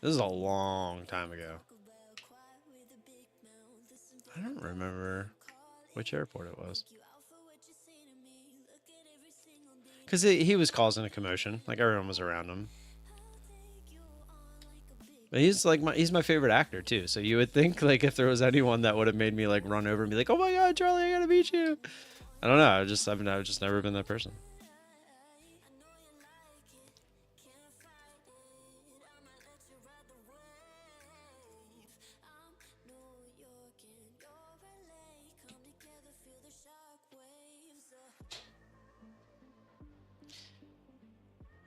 This is a long time ago. I don't remember which airport it was. Because he was causing a commotion. Like, everyone was around him. But he's my favorite actor, too. So you would think, like, if there was anyone that would have made me, like, run over and be like, oh my God, Charlie, I gotta meet you. I don't know. I've just never been that person.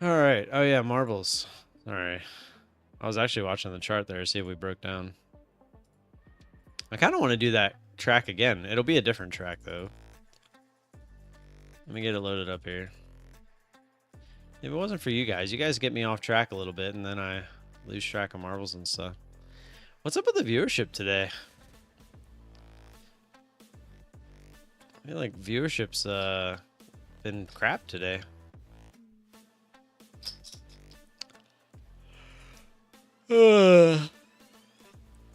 All right. Oh yeah, marbles. All right. I was actually watching the chart there to see if we broke down. I kind of want to do that track again. It'll be a different track though. Let me get it loaded up here. If it wasn't for you guys get me off track a little bit and then I lose track of marbles and stuff. What's up with the viewership today? I feel like viewership's been crap today.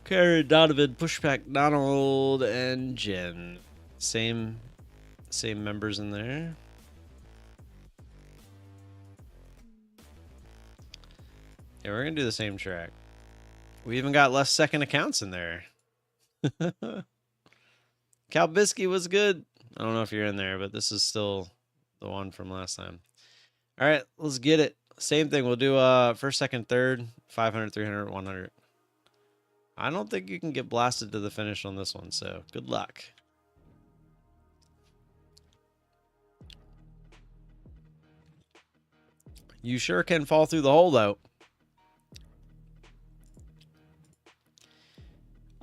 Carrie, Donovan, Pushback, Donald, and Jen. Same members in there. Yeah, we're gonna do the same track. We even got less second accounts in there. Calbisky was good. I don't know if you're in there, but this is still the one from last time. All right, let's get it. Same thing. We'll do first, second, third, 500, 300, 100. I don't think you can get blasted to the finish on this one, so good luck. You sure can fall through the hole, though.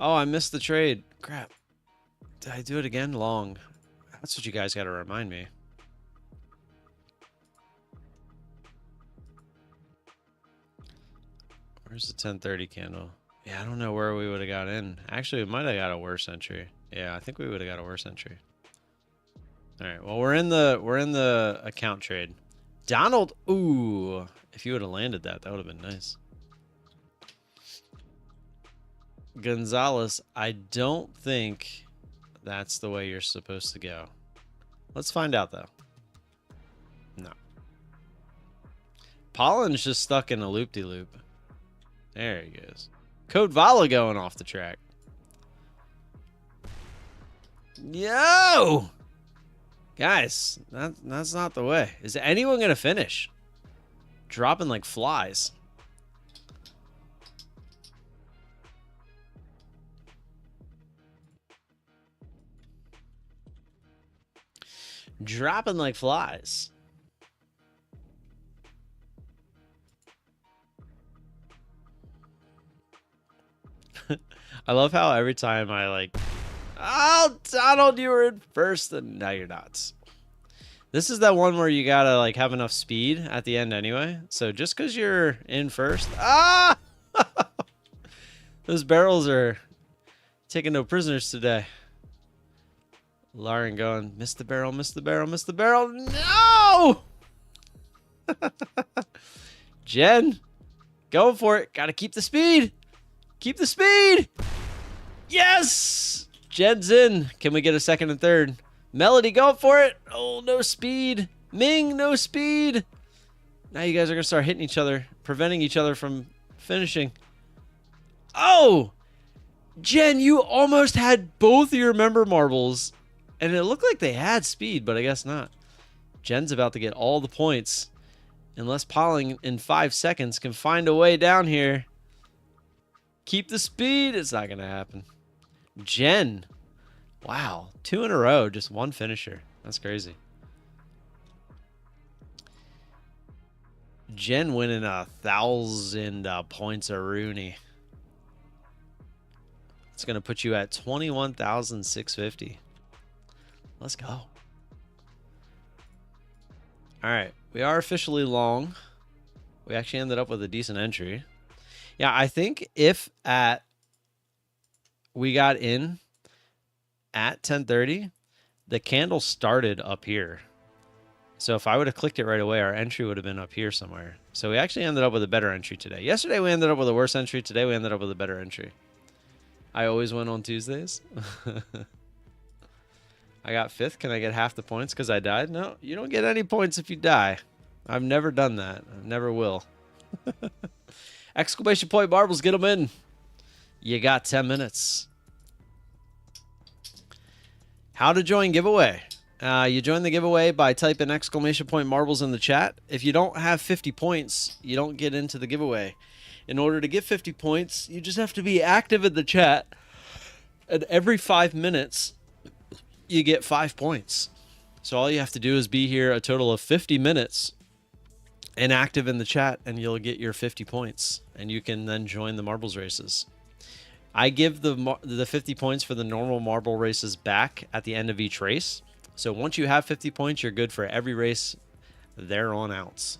Oh, I missed the trade. Crap. Did I do it again? Long. That's what you guys got to remind me. Where's the 1030 candle? Yeah, I don't know where we would have got in. Actually, we might have got a worse entry. Yeah, I think we would have got a worse entry. All right. Well, we're in the account trade. Donald. Ooh, if you would have landed that, that would have been nice. Gonzalez, I don't think that's the way you're supposed to go. Let's find out though. No. Pollen's just stuck in a loop-de-loop. There he goes. Code Vala going off the track. Yo! Guys, that's not the way. Is anyone going to finish? Dropping like flies. Dropping like flies. I love how every time I like, oh, Donald, you were in first, and now you're not. This is that one where you gotta like have enough speed at the end anyway. So just because you're in first, those barrels are taking no prisoners today. Lauren going, missed the barrel, missed the barrel, missed the barrel. No! Jen, going for it. Gotta keep the speed. Keep the speed. Yes! Jen's in. Can we get a second and third? Melody, going for it. Oh, no speed. Ming, no speed. Now you guys are going to start hitting each other, preventing each other from finishing. Oh! Jen, you almost had both your member marbles, and it looked like they had speed, but I guess not. Jen's about to get all the points, unless Polling in 5 seconds can find a way down here. Keep the speed. It's not going to happen. Jen. Wow. 2 in a row. Just one finisher. That's crazy. Jen winning 1,000 points a Rooney. It's going to put you at 21,650. Let's go. All right. We are officially long. We actually ended up with a decent entry. Yeah, I think if we got in at 10:30, the candle started up here. So if I would have clicked it right away, our entry would have been up here somewhere. So we actually ended up with a better entry today. Yesterday we ended up with a worse entry. Today we ended up with a better entry. I always win on Tuesdays. I got 5th. Can I get half the points because I died? No, you don't get any points if you die. I've never done that. I never will. Exclamation point marbles, get them in. You got 10 minutes. How to join giveaway. You join the giveaway by typing exclamation point marbles in the chat. If you don't have 50 points, you don't get into the giveaway. In order to get 50 points, you just have to be active in the chat. And every 5 minutes, you get 5 points. So all you have to do is be here a total of 50 minutes and active in the chat, and you'll get your 50 points. And you can then join the marbles races. I give the 50 points for the normal marble races back at the end of each race. So once you have 50 points, you're good for every race there on out.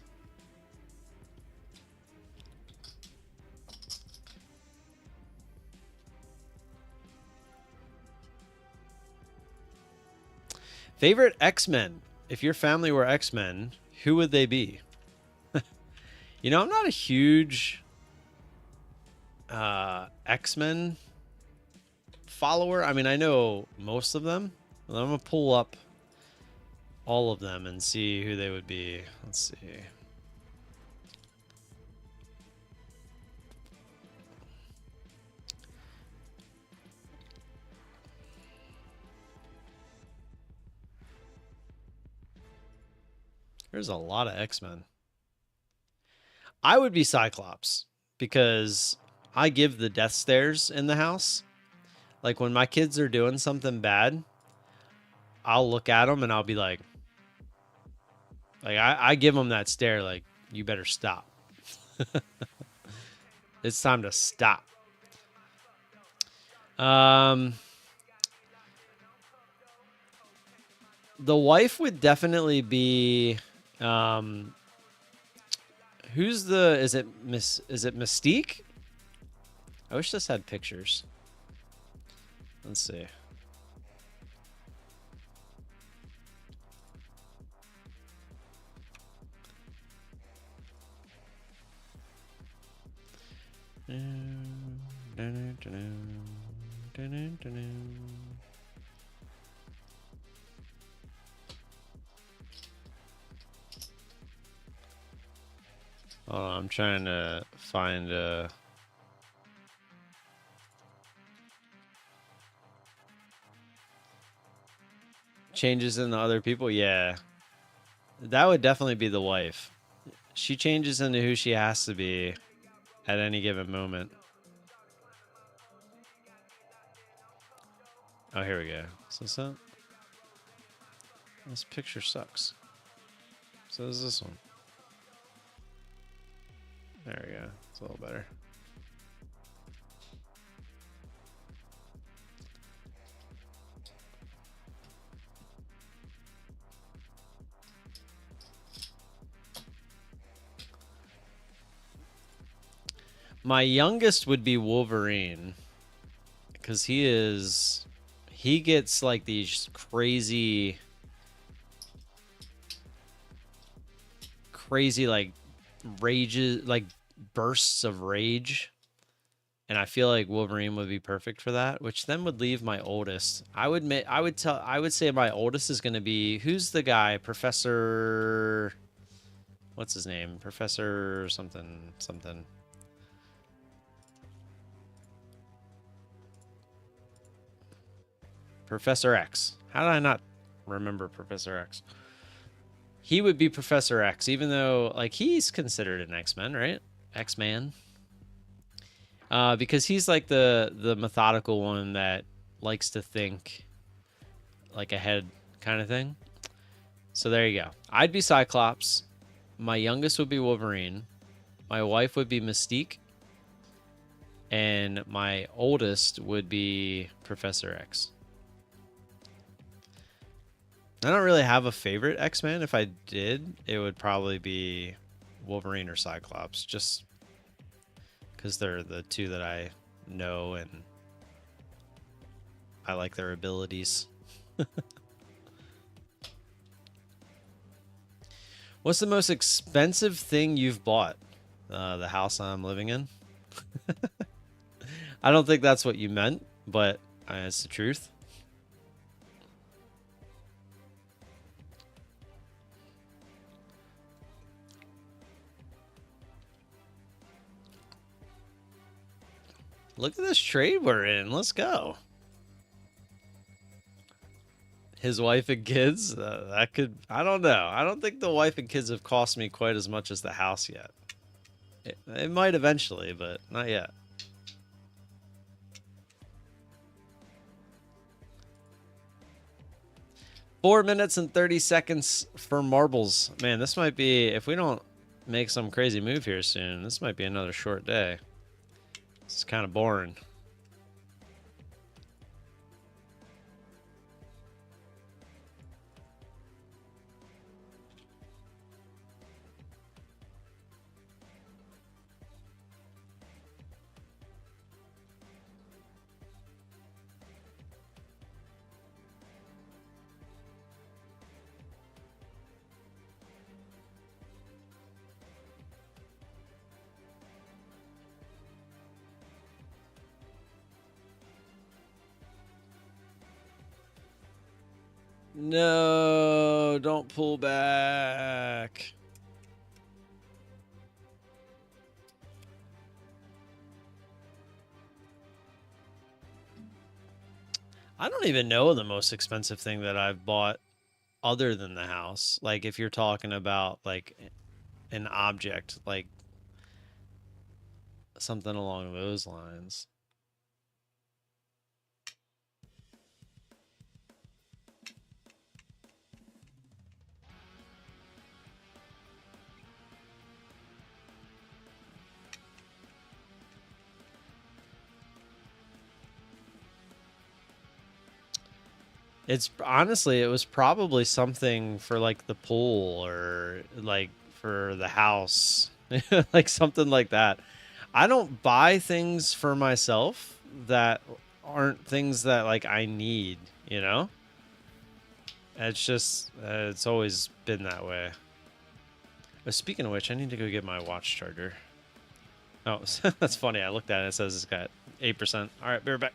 Favorite X-Men. If your family were X-Men, who would they be? You know, I'm not a huge X-Men follower. I mean, I know most of them. But I'm going to pull up all of them and see who they would be. Let's see. There's a lot of X-Men. I would be Cyclops because I give the death stares in the house. Like when my kids are doing something bad, I'll look at them and I'll be like I give them that stare like, you better stop. It's time to stop. The wife would definitely be who's the is it Mystique? I wish this had pictures. Let's see. Oh, I'm trying to find changes in the other people. Yeah, that would definitely be the wife. She changes into who she has to be at any given moment. Oh, here we go. So this picture sucks. So is this one. There we go. It's a little better. My youngest would be Wolverine because he gets like these crazy like rages, like bursts of rage, and I feel like Wolverine would be perfect for that, which then would leave my oldest. I would say my oldest is going to be, who's the guy, Professor, what's his name, Professor something. Professor X. How did I not remember Professor X? He would be Professor X, even though like he's considered an X-Men, right? X-Man. Because he's like the methodical one that likes to think like ahead kind of thing. So there you go. I'd be Cyclops. My youngest would be Wolverine. My wife would be Mystique. And my oldest would be Professor X. I don't really have a favorite X-Men. If I did, it would probably be Wolverine or Cyclops, just because they're the two that I know and I like their abilities. What's the most expensive thing you've bought? The house I'm living in. I don't think that's what you meant, but it's the truth. Look at this trade we're in. Let's go. His wife and kids? That could... I don't know. I don't think the wife and kids have cost me quite as much as the house yet. It might eventually, but not yet. Four minutes and 30 seconds for marbles. Man, this might be... If we don't make some crazy move here soon, this might be another short day. It's kind of boring. No, don't pull back. I don't even know the most expensive thing that I've bought other than the house. Like if you're talking about like an object, like something along those lines. It's honestly, it was probably something for like the pool or like for the house, like something like that. I don't buy things for myself that aren't things that like I need, you know? It's just, it's always been that way. But speaking of which, I need to go get my watch charger. Oh, that's funny. I looked at it. It says it's got 8%. All right, be right back.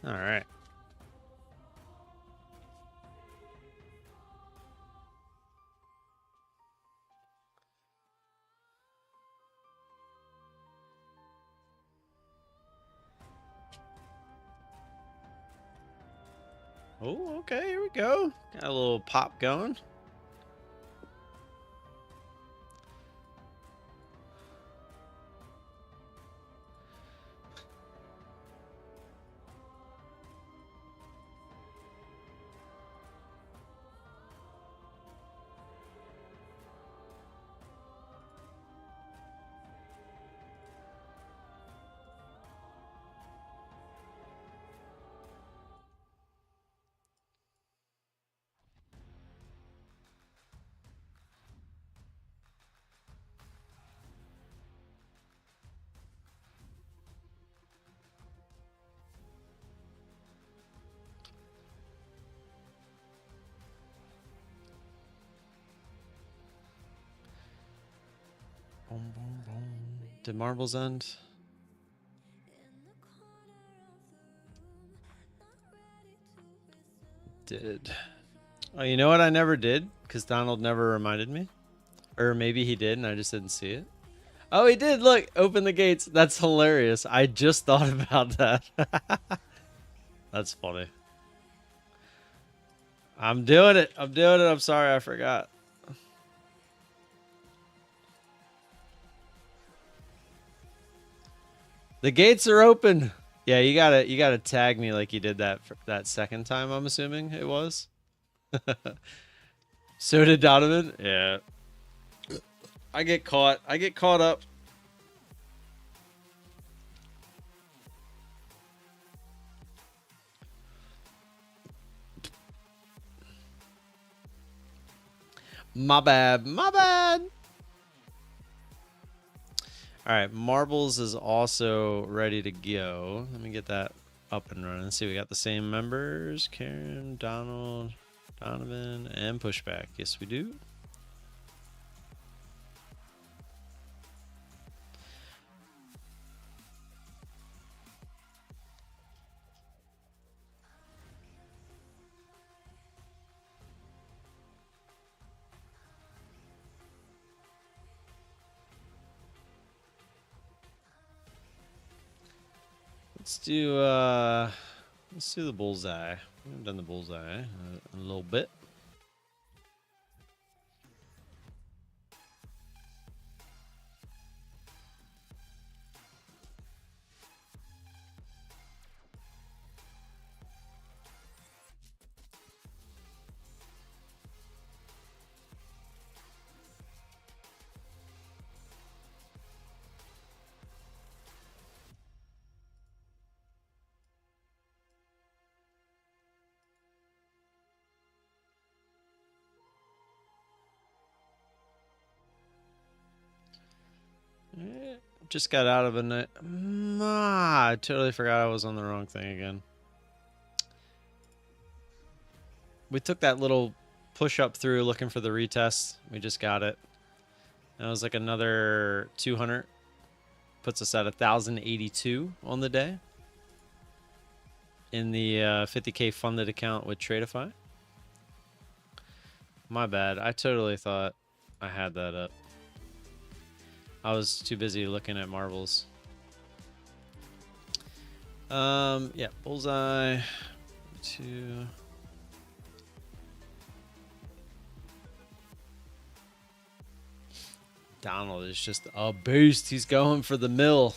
All right. Oh, okay, here we go. Got a little pop going. Boom, boom, boom. Did marbles end? Did. Oh, you know what I never did? Because Donald never reminded me. Or maybe he did and I just didn't see it. Oh, he did. Look, open the gates. That's hilarious. I just thought about that. That's funny. I'm doing it. I'm doing it. I'm sorry. I forgot. The gates are open. Yeah, you gotta tag me like you did that that second time. I'm assuming it was. So did Donovan. Yeah. I get caught. I get caught up. My bad. My bad. All right, marbles is also ready to go. Let me get that up and running. Let's see, we got the same members: Karen, Donald, Donovan, and Pushback. Yes, we do. Let's do the bullseye. We haven't done the bullseye a little bit. Just got out of a night. I totally forgot I was on the wrong thing again. We took that little push up through looking for the retest. We just got it. That was like another 200. Puts us at 1,082 on the day in the 50K funded account with Tradeify. My bad. I totally thought I had that up. I was too busy looking at marbles. Yeah, bullseye. 2. Donald is just a beast. He's going for the mill.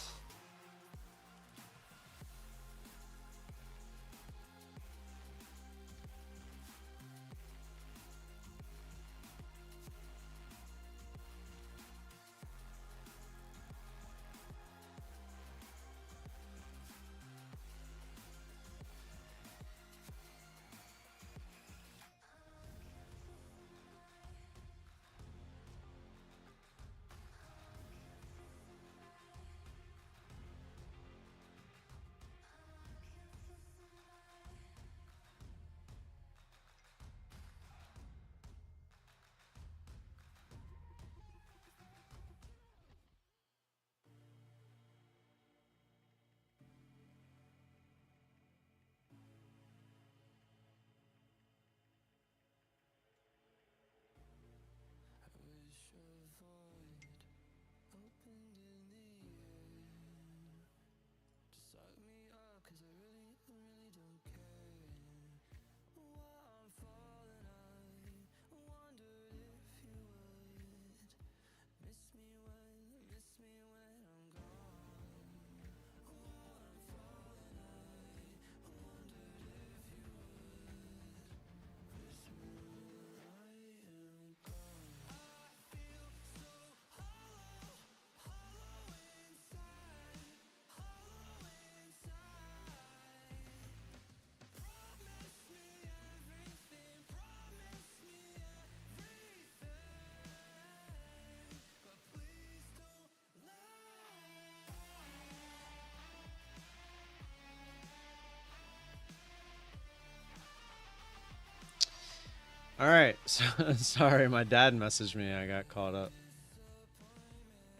All right. So, sorry, my dad messaged me. I got caught up.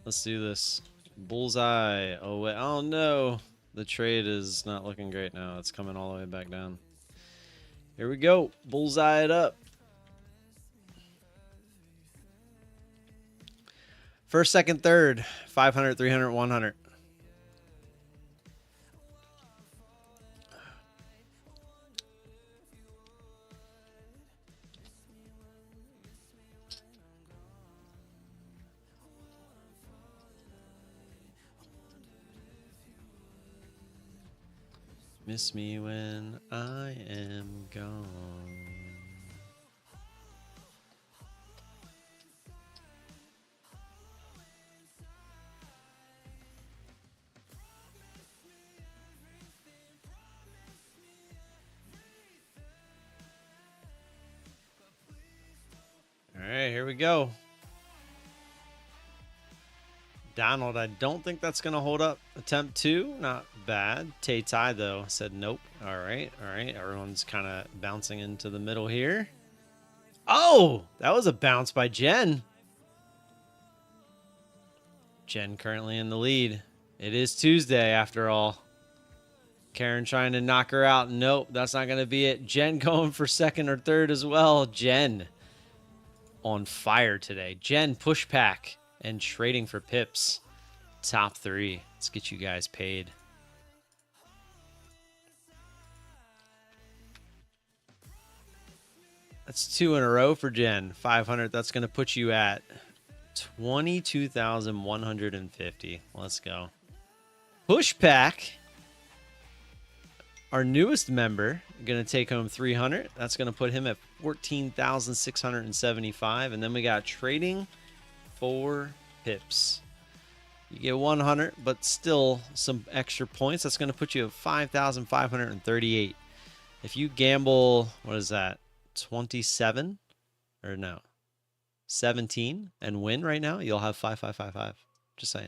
Let's do this. Bullseye. Oh, wait. Oh, no. The trade is not looking great now. It's coming all the way back down. Here we go. Bullseye it up. First, second, third. 500, 300, 100. Miss me when I am gone. All right, here we go. Donald, I don't think that's going to hold up. Attempt 2, not bad. Tay-Tai, though, said nope. All right, all right. Everyone's kind of bouncing into the middle here. Oh, that was a bounce by Jen. Jen currently in the lead. It is Tuesday, after all. Karen trying to knock her out. Nope, that's not going to be it. Jen going for second or third as well. Jen on fire today. Jen, push pack and trading for pips. Top 3. Let's get you guys paid. That's 2 in a row for Jen. 500. That's going to put you at 22,150. Let's go. Push pack. Our newest member going to take home 300. That's going to put him at 14,675. And then we got trading for pips. You get 100, but still some extra points. That's going to put you at 5,538. If you gamble, what is that? 27 or no, 17 and win right now, you'll have 5,555. Just saying.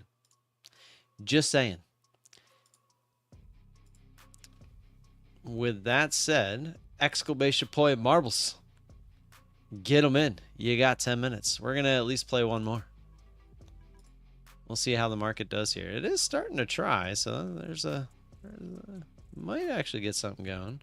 Just saying. With that said, exclamation point marbles. Get them in. You got 10 minutes. We're going to at least play one more. We'll see how the market does here. It is starting to try, so there's a might actually get something going.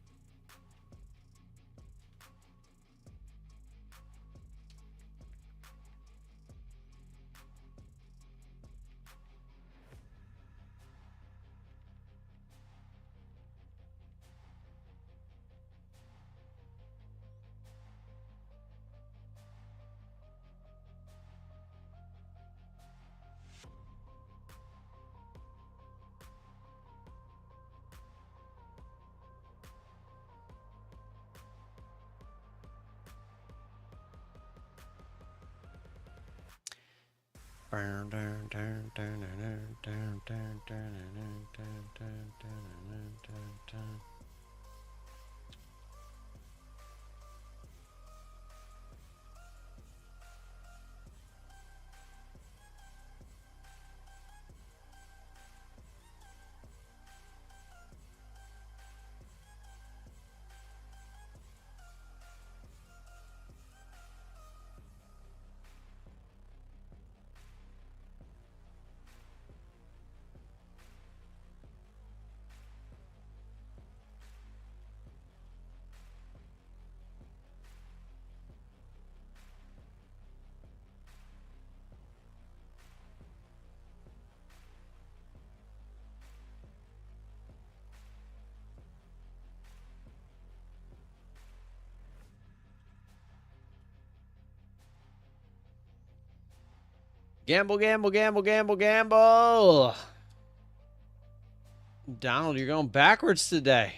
Gamble, gamble, gamble, gamble, gamble. Donald, you're going backwards today.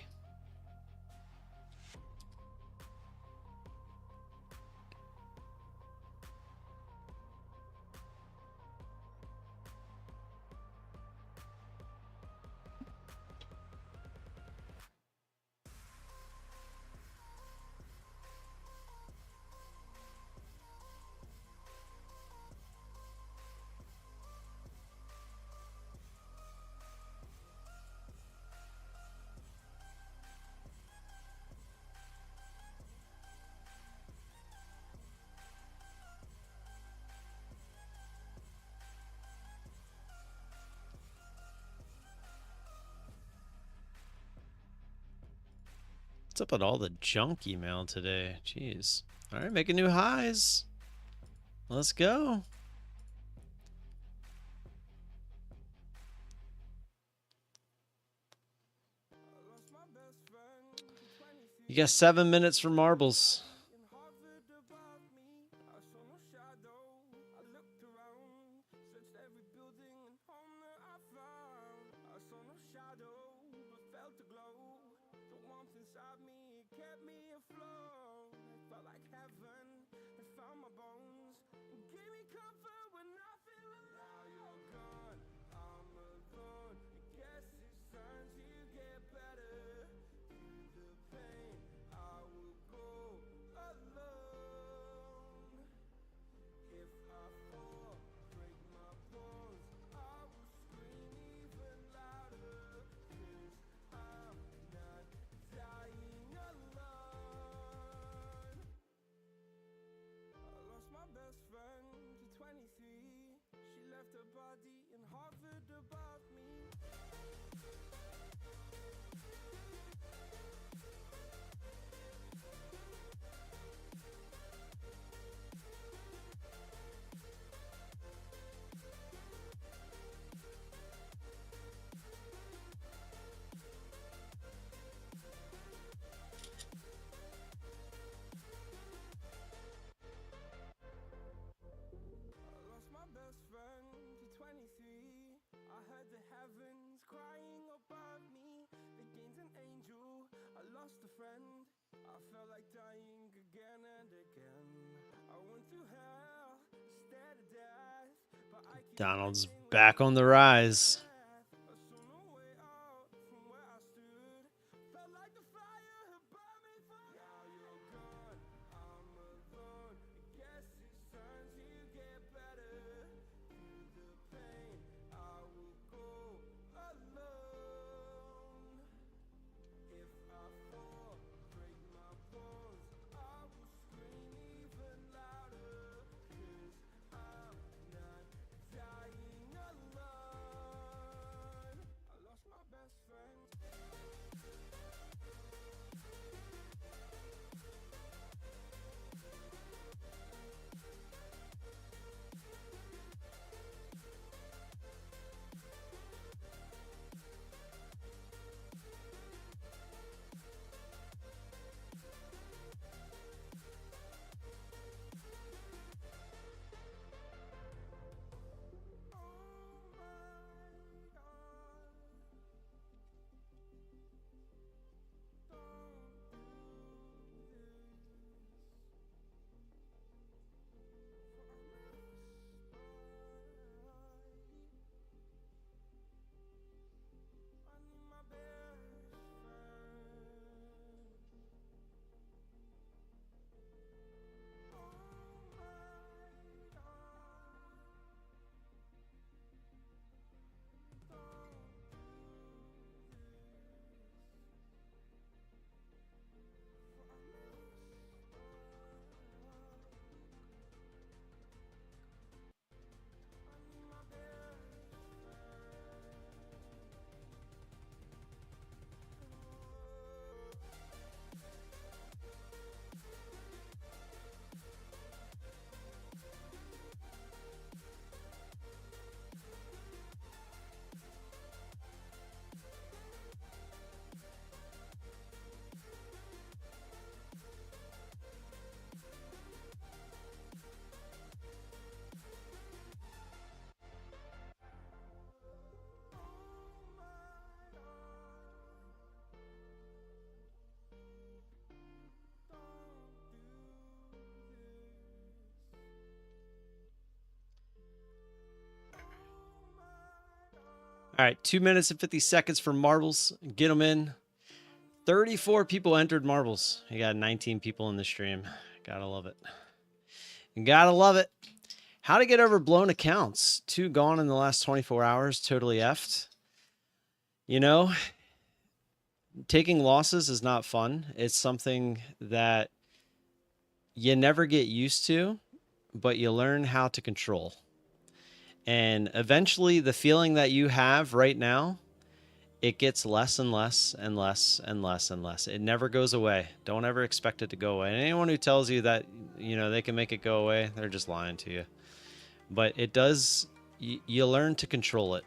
up with all the junk email today? Jeez. All right, making new highs. Let's go. You got 7 minutes for marbles. Donald's back on the rise. All right, 2 minutes and 50 seconds for marbles. Get them in. 34 people entered marbles. You got 19 people in the stream. Gotta love it. Gotta love it. How to get over blown accounts. 2 gone in the last 24 hours. Totally effed. You know, taking losses is not fun. It's something that you never get used to, but you learn how to control. And eventually the feeling that you have right now it gets less and less and less and less and less. It never goes away. Don't ever expect it to go away. And anyone who tells you that, you know, they can make it go away, they're just lying to you. But it does, you learn to control it,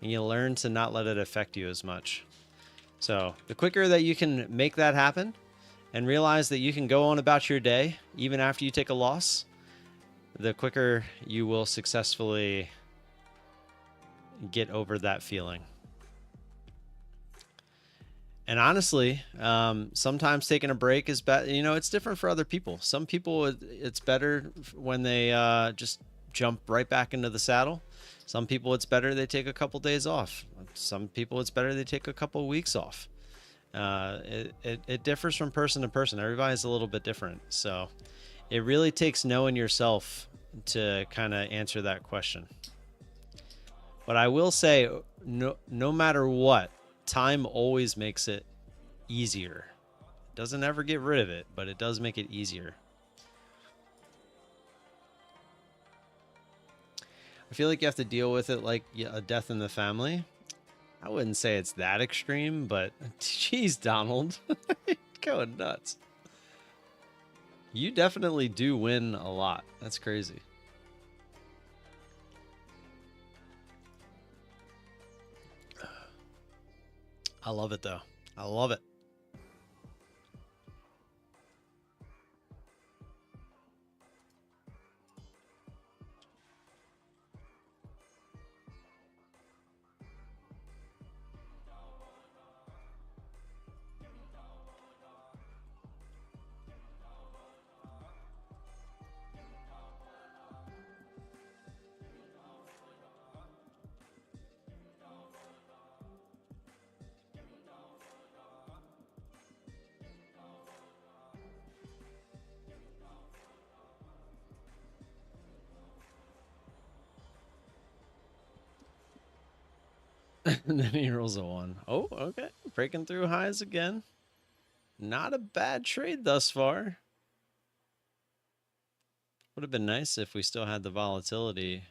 and you learn to not let it affect you as much. So the quicker that you can make that happen and realize that you can go on about your day, even after you take a loss, the quicker you will successfully get over that feeling. And honestly, sometimes taking a break is better. You know, it's different for other people. Some people, it's better when they just jump right back into the saddle. Some people, it's better they take a couple days off. Some people, it's better they take a couple weeks off. It differs from person to person. Everybody's a little bit different. So it really takes knowing yourself to kind of answer that question. But I will say, no matter what, time always makes it easier. It doesn't ever get rid of it, but it does make it easier. I feel like you have to deal with it like a death in the family. I wouldn't say it's that extreme, but geez, Donald, going nuts. You definitely do win a lot. That's crazy. I love it, though. I love it. And then he rolls a 1. Oh, okay. Breaking through highs again. Not a bad trade thus far. Would have been nice if we still had the volatility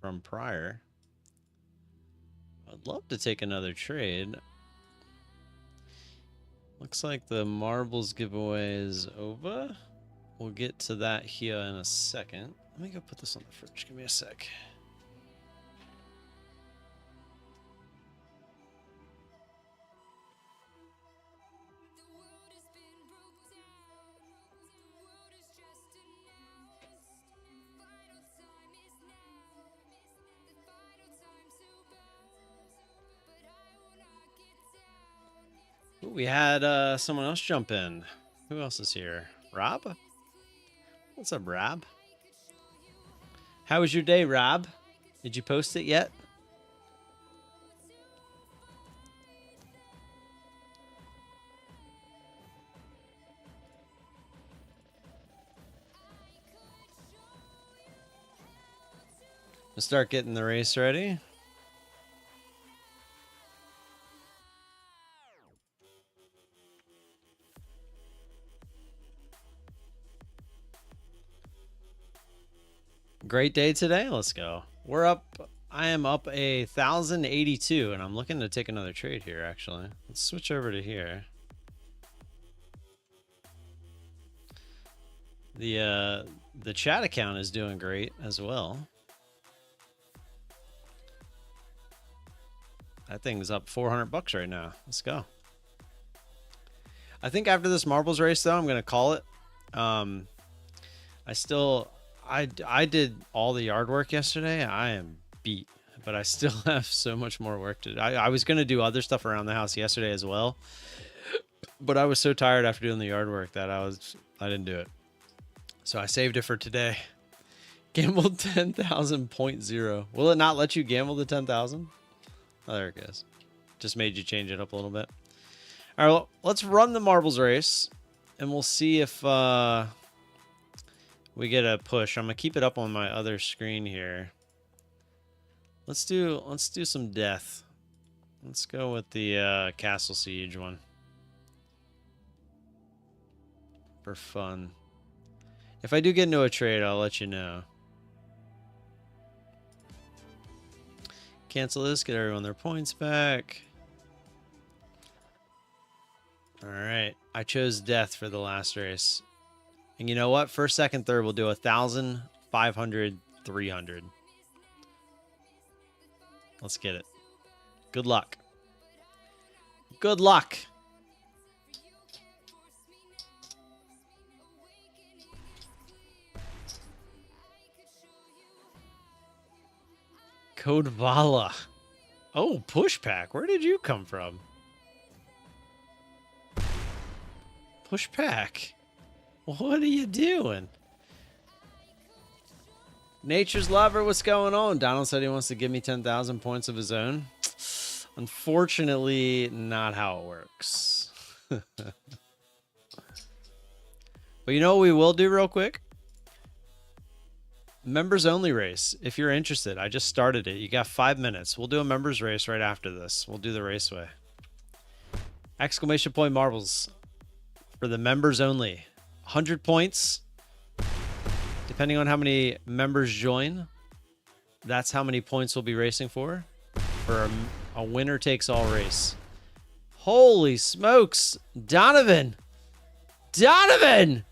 from prior. I'd love to take another trade. Looks like the marbles giveaway is over. We'll get to that here in a second. Let me go put this on the fridge. Give me a sec. Ooh, we had someone else jump in. Who else is here? Rob? What's up, Rob? How was your day, Rob? Did you post it yet? Let's start getting the race ready. Great day today. Let's go. We're up. I am up 1,082, and I'm looking to take another trade here, actually. Let's switch over to here. The chat account is doing great as well. That thing's up 400 bucks right now. Let's go. I think after this marbles race, though, I'm going to call it. I did all the yard work yesterday. I am beat, but I still have so much more work to do. I was going to do other stuff around the house yesterday as well, but I was so tired after doing the yard work that I didn't do it. So I saved it for today. Gambled 10,000.0. Will it not let you gamble the 10,000? Oh, there it goes. Just made you change it up a little bit. All right, well, let's run the marbles race, and we'll see if we get a push. I'm gonna keep it up on my other screen here. Let's do some death. Let's go with the Castle Siege one for fun. If I do get into a trade, I'll let you know. Cancel this, get everyone their points back. I chose death for the last race. And you know what? First, second, third, we'll do 1,000, 500, 300. Let's get it. Good luck. Good luck. Code Vala. Oh, Pushpack. Where did you come from? Pushpack. What are you doing? Nature's Lover, what's going on? Donald said he wants to give me 10,000 points of his own. Unfortunately, not how it works. But you know what we will do real quick? Members only race. If you're interested, I just started it. You got 5 minutes. We'll do a members race right after this. We'll do the raceway. Exclamation point marbles for the members only. 100 points. Depending on how many members join, that's how many points we'll be racing for a winner takes all race. Holy smokes. Donovan. Donovan.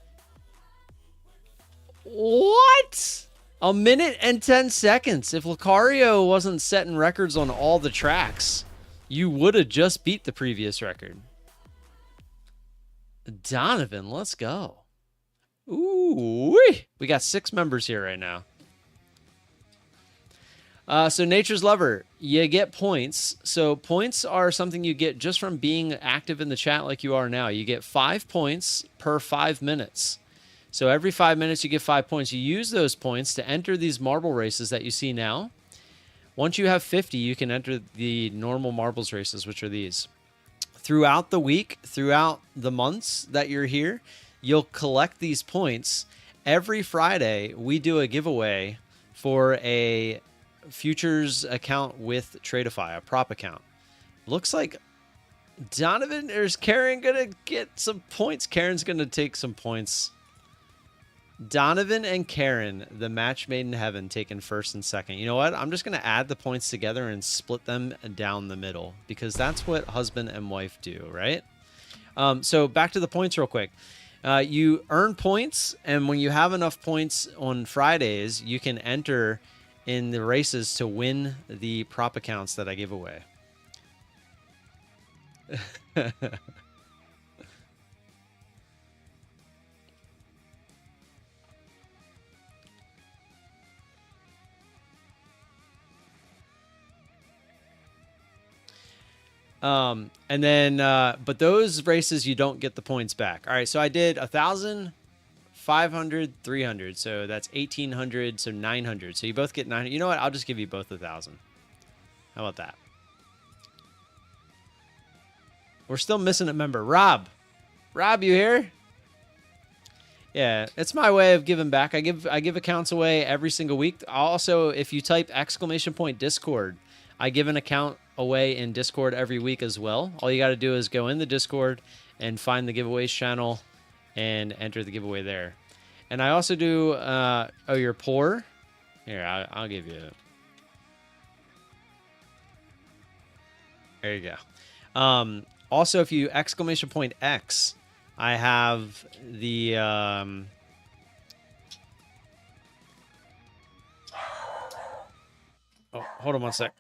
What? 1 minute and 10 seconds. If Lucario wasn't setting records on all the tracks, you would have just beat the previous record. Donovan, let's go. Ooh, we got 6 members here right now. So Nature's Lover, you get points. So points are something you get just from being active in the chat like you are now. You get 5 points per 5 minutes. So every 5 minutes you get 5 points. You use those points to enter these marble races that you see now. Once you have 50, you can enter the normal marbles races, which are these. Throughout the week, throughout the months that you're here, you'll collect these points. Every Friday, we do a giveaway for a futures account with Tradeify, a prop account. Looks like Donovan, or is Karen going to get some points? Karen's going to take some points. Donovan and Karen, the match made in heaven, taking first and second. You know what? I'm just going to add the points together and split them down the middle because that's what husband and wife do, right? So back to the points real quick. You earn points, and when you have enough points on Fridays, you can enter in the races to win the prop accounts that I give away. And then, but those races, you don't get the points back. All right. So I did 1,000, 500, 300. So that's 1,800. So 900. So you both get 900. You know what? I'll just give you both 1,000. How about that? We're still missing a member. Rob, you here? Yeah, it's my way of giving back. I give accounts away every single week. Also, if you type !Discord, I give an account away in Discord every week as well. All you got to do is go in the Discord and find the giveaways channel and enter the giveaway there. And I also do, oh, you're poor? Here, I'll give you it. There you go. Also, if you !X, I have the, oh, hold on one sec.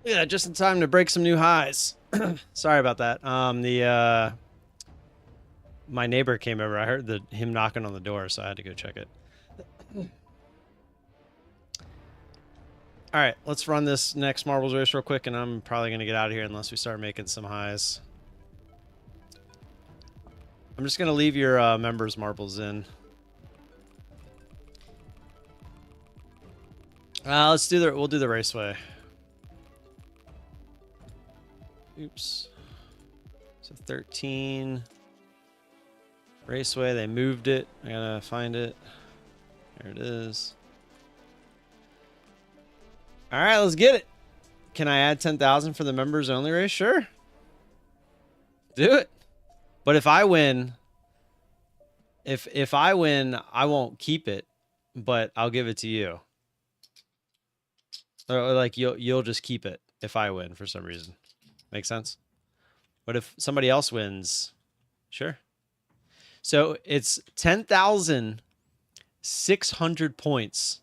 Yeah, just in time to break some new highs. Sorry about that. My neighbor came over. I heard him knocking on the door, so I had to go check it. All right, let's run this next marbles race real quick, and I'm probably gonna get out of here unless we start making some highs. I'm just gonna leave your members' marbles in. Let's do we'll do the raceway. Oops. So 13. Raceway, they moved it. I gotta find it. There it is. All right, let's get it. Can I add 10,000 for the members only race? Sure. Do it. But if I win, if I win, I won't keep it, but I'll give it to you. Or like you'll just keep it if I win for some reason. Make sense? But if somebody else wins, sure. So it's 10,600 points.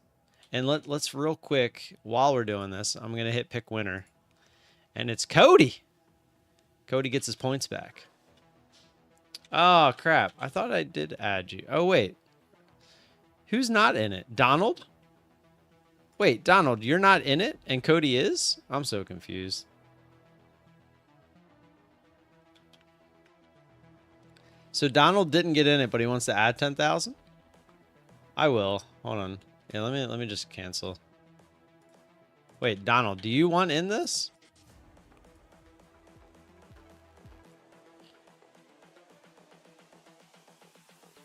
And let's real quick, while we're doing this, I'm going to hit pick winner. And it's Cody. Cody gets his points back. Oh, crap. I thought I did add you. Oh, wait. Who's not in it? Donald? Wait, Donald, you're not in it? And Cody is? I'm so confused. So Donald didn't get in it, but he wants to add 10,000? I will. Hold on. Yeah, let me just cancel. Wait, Donald, do you want in this?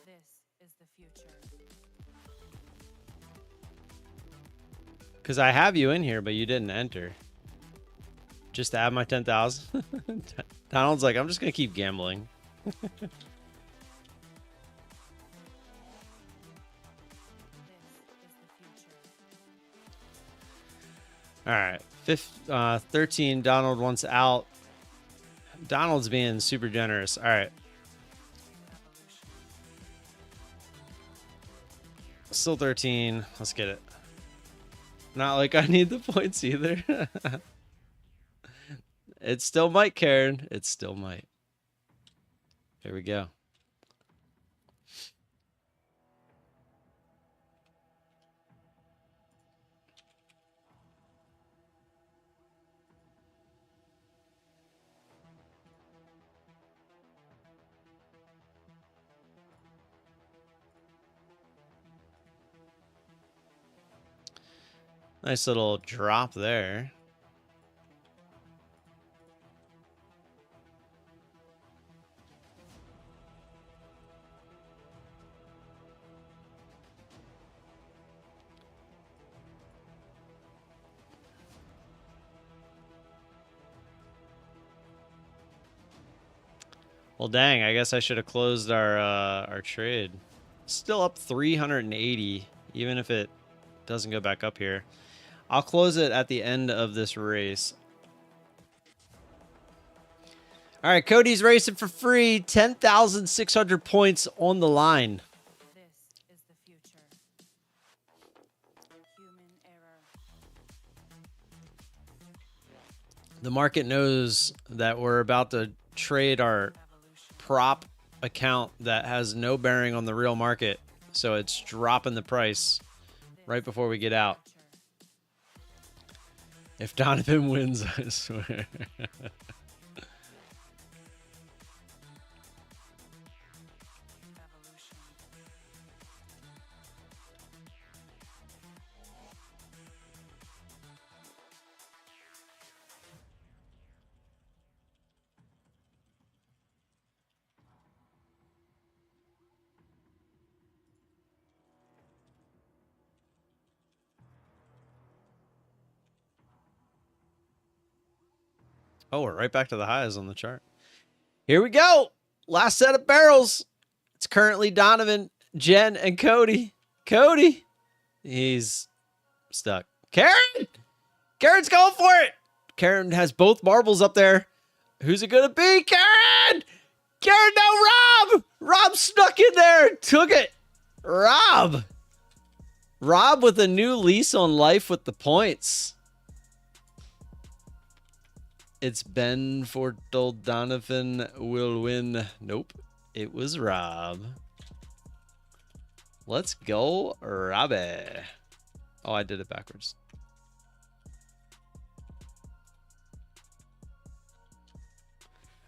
This is the future. Because I have you in here, but you didn't enter. Just to add my 10,000? Donald's like, I'm just going to keep gambling. All right, 13. Donald wants out. Donald's being super generous. All right. Still 13. Let's get it. Not like I need the points either. It still might, Karen. It still might. Here we go. Nice little drop there. Well, dang, I guess I should have closed our trade. Still up 380, even if it doesn't go back up here. I'll close it at the end of this race. All right, Cody's racing for free. 10,600 points on the line. This is the future. Human error. The market knows that we're about to trade our prop account that has no bearing on the real market. So it's dropping the price right before we get out. If Donovan wins, I swear. Oh, we're right back to the highs on the chart. Here we go. Last set of barrels. It's currently Donovan, Jen, and Cody. Cody. He's stuck. Karen. Karen's going for it. Karen has both marbles up there. Who's it going to be? Karen. Karen, no, Rob. Rob snuck in there. Took it. Rob. Rob with a new lease on life with the points. It's Ben foretold Donovan will win. Nope. It was Rob. Let's go, Robbie. Oh, I did it backwards.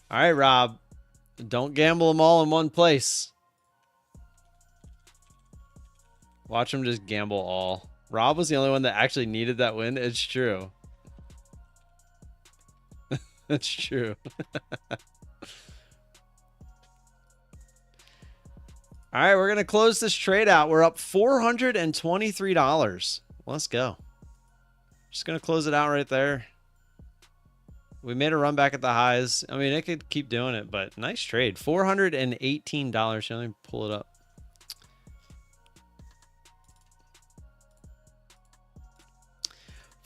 All right, Rob. Don't gamble them all in one place. Watch him just gamble all. Rob was the only one that actually needed that win. It's true. It's true. All right, we're going to close this trade out. We're up $423. Let's go. Just going to close it out right there. We made a run back at the highs. I mean, it could keep doing it, but nice trade. $418. Let me pull it up.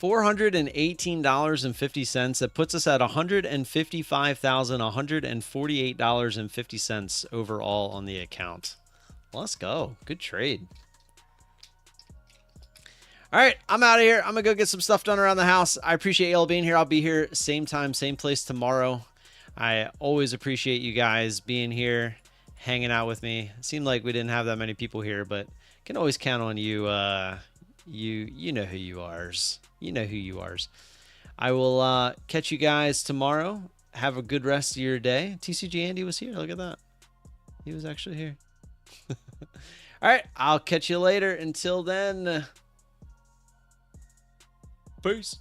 $418.50. That puts us at $155,148.50 overall on the account. Let's go. Good trade. All right, I'm out of here. I'm going to go get some stuff done around the house. I appreciate y'all being here. I'll be here same time, same place tomorrow. I always appreciate you guys being here, hanging out with me. It seemed like we didn't have that many people here, but can always count on you. You know who you are. You know who you are. I will catch you guys tomorrow. Have a good rest of your day. TCG Andy was here. Look at that. He was actually here. All right, I'll catch you later. Until then, peace.